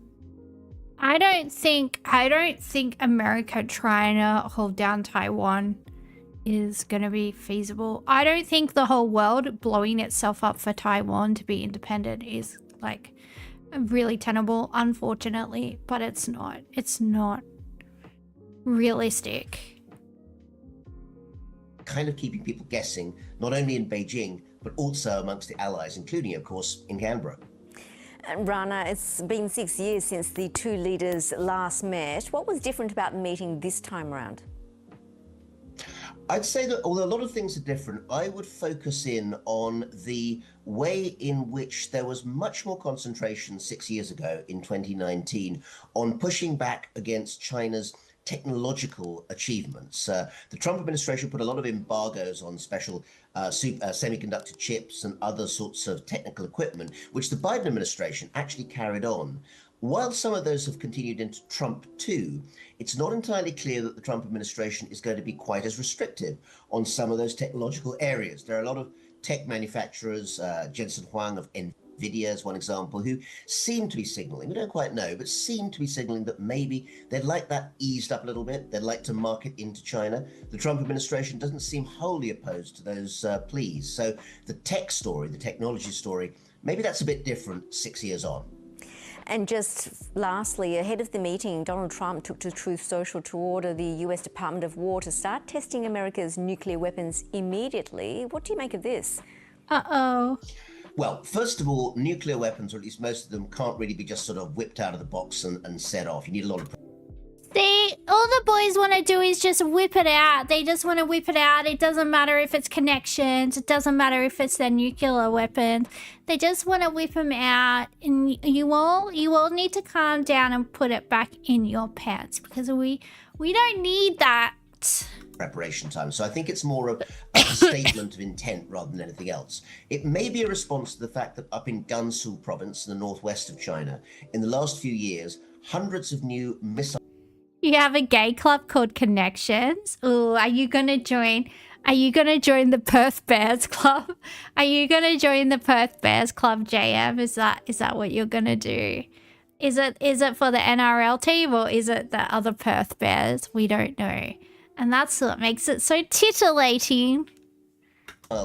I don't think America trying to hold down Taiwan is going to be feasible. I don't think the whole world blowing itself up for Taiwan to be independent is like really tenable, unfortunately, but it's not realistic. Kind of keeping people guessing, not only in Beijing, but also amongst the allies, including, of course, in Canberra. Rana, it's been 6 years since the two leaders last met. What was different about the meeting this time around? I'd say that although a lot of things are different, I would focus in on the way in which there was much more concentration 6 years ago in 2019 on pushing back against China's technological achievements. The Trump administration put a lot of embargoes on special semiconductor chips and other sorts of technical equipment, which the Biden administration actually carried on. While some of those have continued into Trump too, it's not entirely clear that the Trump administration is going to be quite as restrictive on some of those technological areas. There are a lot of tech manufacturers, Jensen Huang of NVIDIA is one example, who seem to be signaling, we don't quite know, but seem to be signaling that maybe they'd like that eased up a little bit. They'd like to market into China. The Trump administration doesn't seem wholly opposed to those pleas. So the tech story, the technology story, maybe that's a bit different 6 years on. And just lastly, ahead of the meeting, Donald Trump took to Truth Social to order the US Department of War to start testing America's nuclear weapons immediately. What do you make of this? Uh-oh. Well, first of all, nuclear weapons, or at least most of them, can't really be just sort of whipped out of the box and set off. You need a lot of... All the boys want to do is just whip it out. They just want to whip it out. It doesn't matter if it's connections. It doesn't matter if it's their nuclear weapons. They just want to whip them out. And you all need to calm down and put it back in your pants, because we don't need that. Preparation time. So I think it's more of a statement of intent rather than anything else. It may be a response to the fact that up in Gansu province in the northwest of China, in the last few years, hundreds of new missile... You have a gay club called Connections. Ooh, are you gonna join? Are you gonna join the Perth Bears Club? Are you gonna join the Perth Bears Club, JM? Is that what you're gonna do? Is it for the NRL team, or is it the other Perth Bears? We don't know, and that's what makes it so titillating.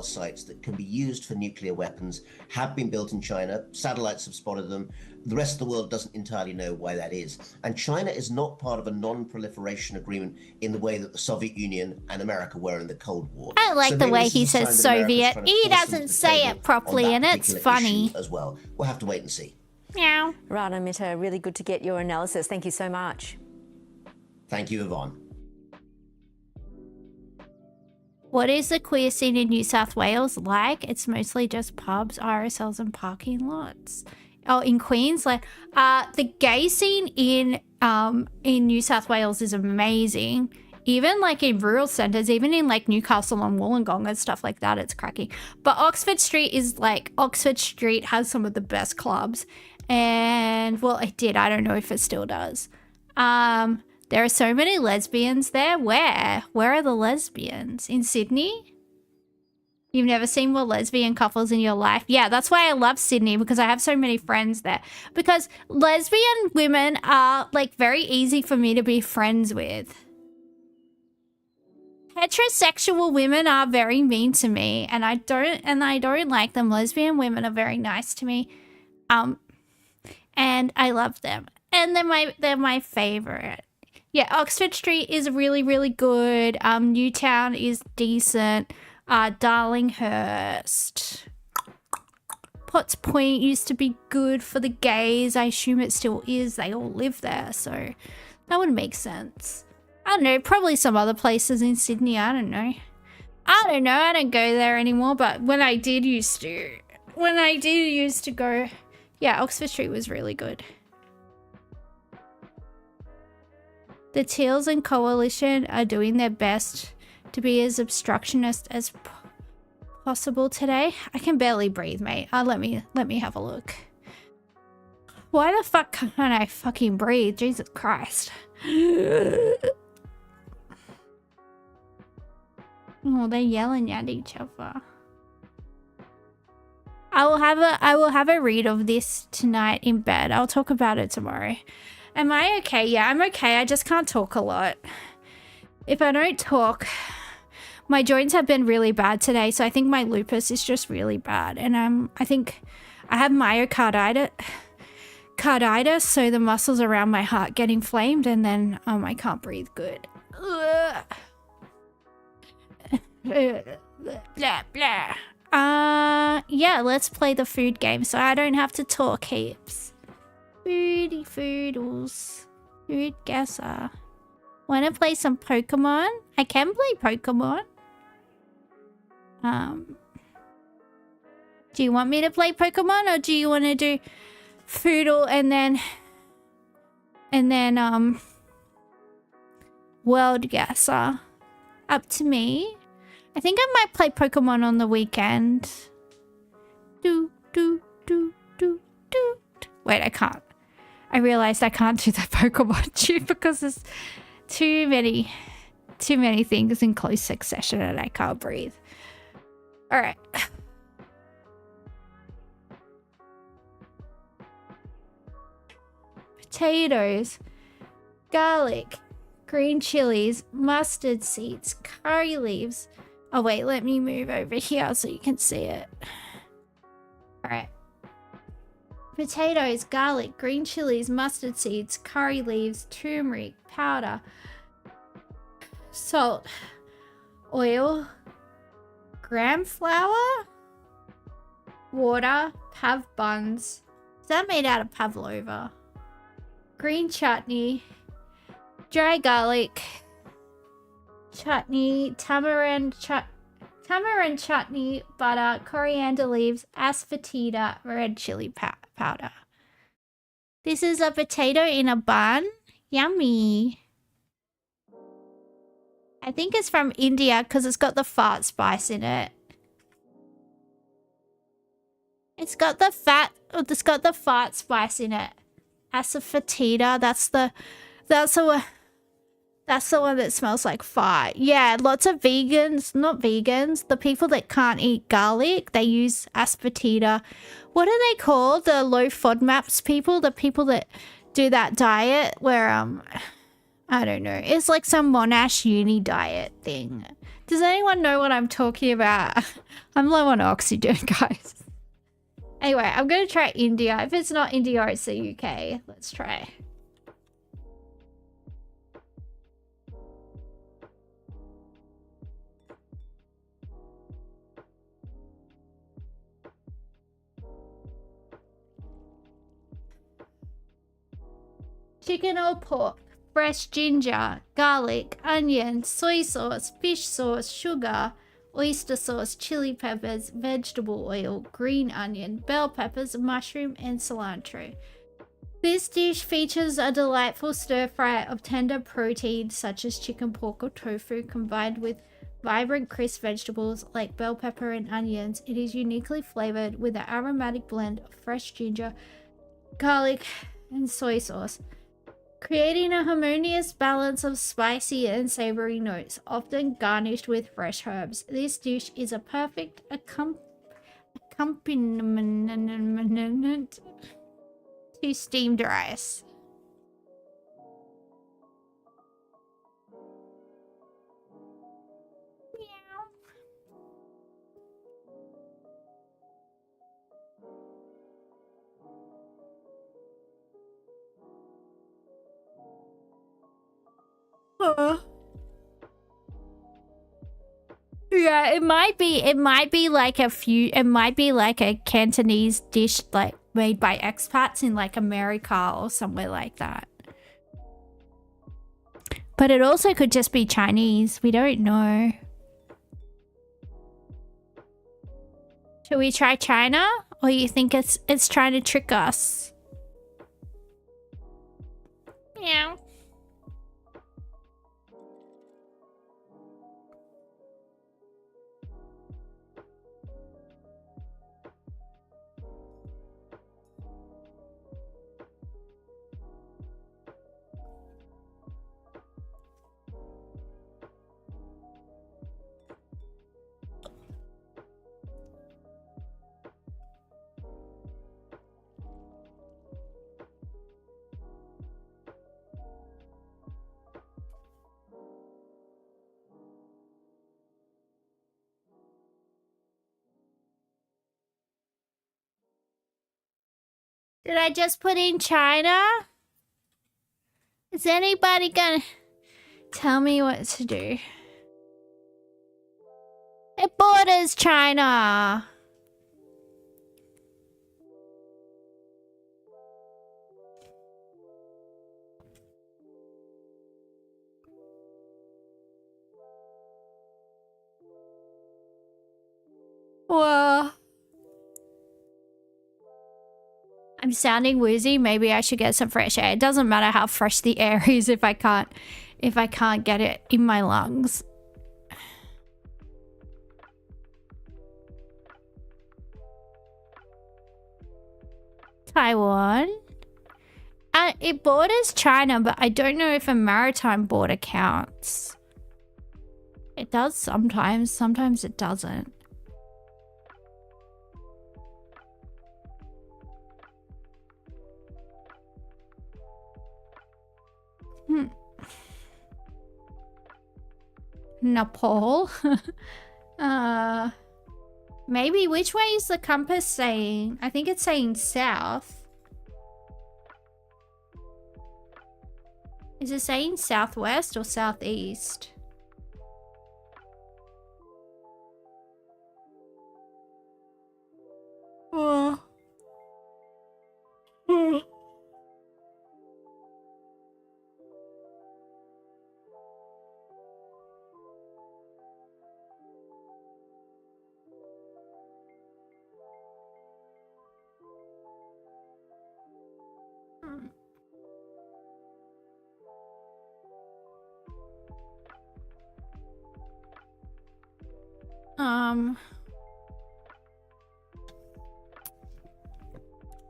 Sites that can be used for nuclear weapons have been built in China. Satellites have spotted them. The rest of the world doesn't entirely know why that is. And China is not part of a non-proliferation agreement in the way that the Soviet Union and America were in the Cold War. I like the way he says Soviet. He doesn't say it properly, and it's funny. As well. We'll have to wait and see. Meow. Rana Mitter, really good to get your analysis. Thank you so much. Thank you, Yvonne. What is the queer scene in New South Wales like? It's mostly just pubs, RSLs, and parking lots. Oh, in Queensland, the gay scene in New South Wales is amazing. Even like in rural centres, even in like Newcastle and Wollongong and stuff like that, it's cracking. But Oxford Street has some of the best clubs, and well, it did. I don't know if it still does. There are so many lesbians there. Where are the lesbians? In Sydney? You've never seen more lesbian couples in your life? Yeah, that's why I love Sydney, because I have so many friends there. Because lesbian women are like very easy for me to be friends with. Heterosexual women are very mean to me, and I don't like them. Lesbian women are very nice to me. And I love them. And they're my favorite. Yeah, Oxford Street is really, really good. Newtown is decent. Darlinghurst. Potts Point used to be good for the gays. I assume it still is. They all live there, so that would make sense. I don't know, probably some other places in Sydney. I don't know. I don't go there anymore, but when I did used to go, yeah, Oxford Street was really good. The Teals and Coalition are doing their best to be as obstructionist as possible today. I can barely breathe, mate. Let me have a look. Why the fuck can't I fucking breathe? Jesus Christ. Oh, they're yelling at each other. I will have a read of this tonight in bed. I'll talk about it tomorrow. Am I okay? Yeah, I'm okay. I just can't talk a lot. If I don't talk, my joints have been really bad today, so I think my lupus is just really bad. And I think I have myocarditis, so the muscles around my heart get inflamed, and then I can't breathe good. Blah blah. Yeah, let's play the food game so I don't have to talk heaps. Foodie foodles. Food guesser. Wanna play some Pokemon? I can play Pokemon. Do you want me to play Pokemon, or do you want to do Foodle and then World Guesser? Up to me. I think I might play Pokemon on the weekend. Wait, I can't. I realized I can't do the Pokemon tune because there's too many things in close succession and I can't breathe. All right. Potatoes, garlic, green chilies, mustard seeds, curry leaves. Oh wait, let me move over here so you can see it. All right. Potatoes, garlic, green chilies, mustard seeds, curry leaves, turmeric, powder, salt, oil, gram flour, water, pav buns. Is that made out of pavlova? Green chutney, dry garlic, chutney, tamarind chutney, butter, coriander leaves, asafoetida, red chili powder. This is a potato in a bun. Yummy. I think it's from India because it's got the fart spice in it. It's got the fart spice in it. Asafoetida, that's the one that smells like fart. Yeah, lots of vegans, not vegans, the people that can't eat garlic, they use asafoetida. What are they called? The low FODMAPs people? The people that do that diet where, I don't know. It's like some Monash uni diet thing. Does anyone know what I'm talking about? I'm low on oxygen, guys. Anyway, I'm going to try India. If it's not India, it's the UK. Let's try. Chicken or pork, fresh ginger, garlic, onion, soy sauce, fish sauce, sugar, oyster sauce, chili peppers, vegetable oil, green onion, bell peppers, mushroom, and cilantro. This dish features a delightful stir-fry of tender proteins such as chicken, pork, or tofu combined with vibrant crisp vegetables like bell pepper and onions. It is uniquely flavored with an aromatic blend of fresh ginger, garlic, and soy sauce. creating a harmonious balance of spicy and savory notes, often garnished with fresh herbs. This dish is a perfect accompaniment to steamed rice. Yeah, it might be like a Cantonese dish like made by expats in like America or somewhere like that. But it also could just be Chinese. We don't know. Should we try China? Or you think it's trying to trick us? Meow. Did I just put in China? Is anybody gonna tell me what to do? It borders China. Whoa. I'm sounding woozy. Maybe I should get some fresh air. It doesn't matter how fresh the air is if I can't get it in my lungs. Taiwan. It borders China, but I don't know if a maritime border counts. It does sometimes. Sometimes it doesn't. Nepal. Maybe. Which way is the compass saying? I think it's saying south. Is it saying southwest or southeast? Oh.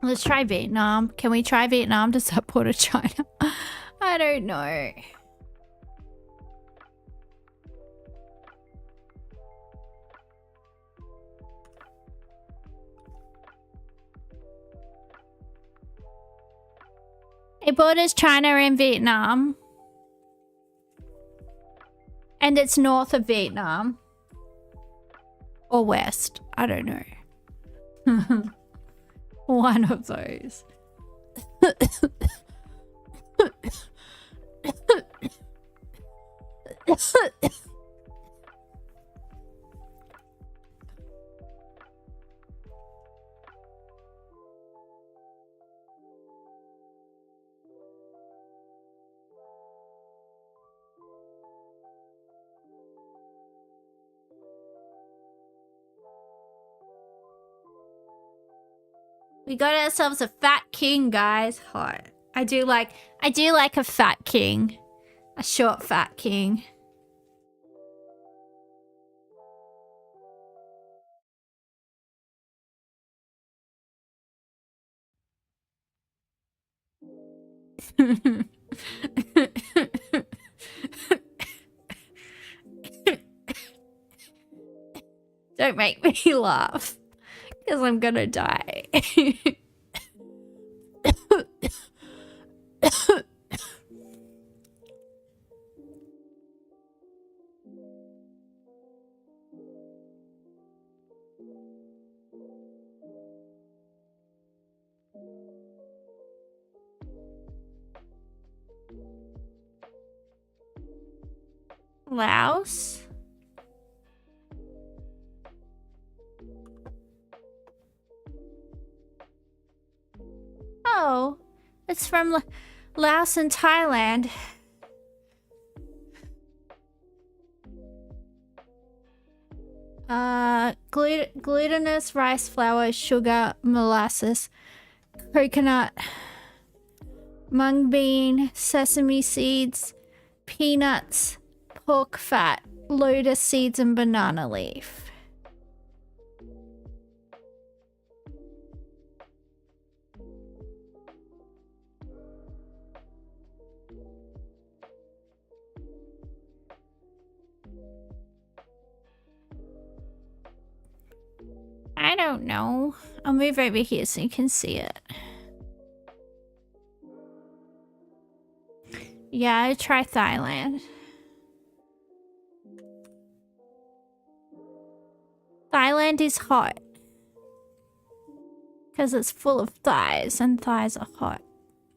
Let's try Vietnam. Can we try Vietnam to support China? I don't know. It borders China and Vietnam. And it's north of Vietnam. Or west. I don't know. One of those. We got ourselves a fat king, guys. Hot. I do like a fat king. A short fat king. Don't make me laugh, because I'm gonna die. Laos? Oh, it's from Laos and Thailand. Glutinous rice flour, sugar, molasses, coconut, mung bean, sesame seeds, peanuts, pork fat, lotus seeds, and banana leaf. I don't know. I'll move over here so you can see it. Yeah, I try Thailand. Thailand is hot. Because it's full of thighs, and thighs are hot.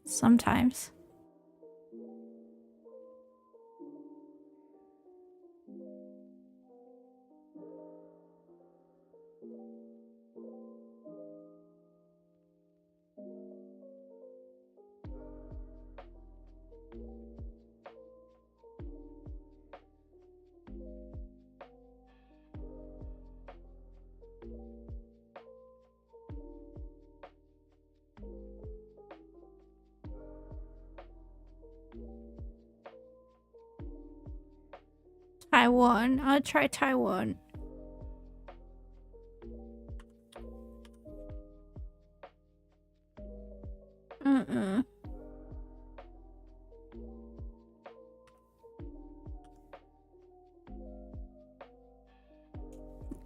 Sometimes. Taiwan. I'll try Taiwan.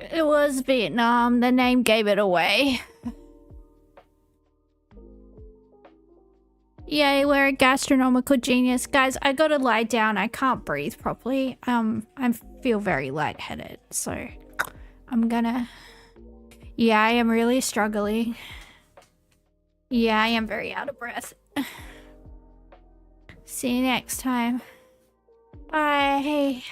It was Vietnam. The name gave it away. Yay, we're a gastronomical genius. Guys, I gotta lie down. I can't breathe properly. I feel very lightheaded, so I'm gonna... Yeah, I am really struggling. Yeah, I am very out of breath. See you next time. Bye.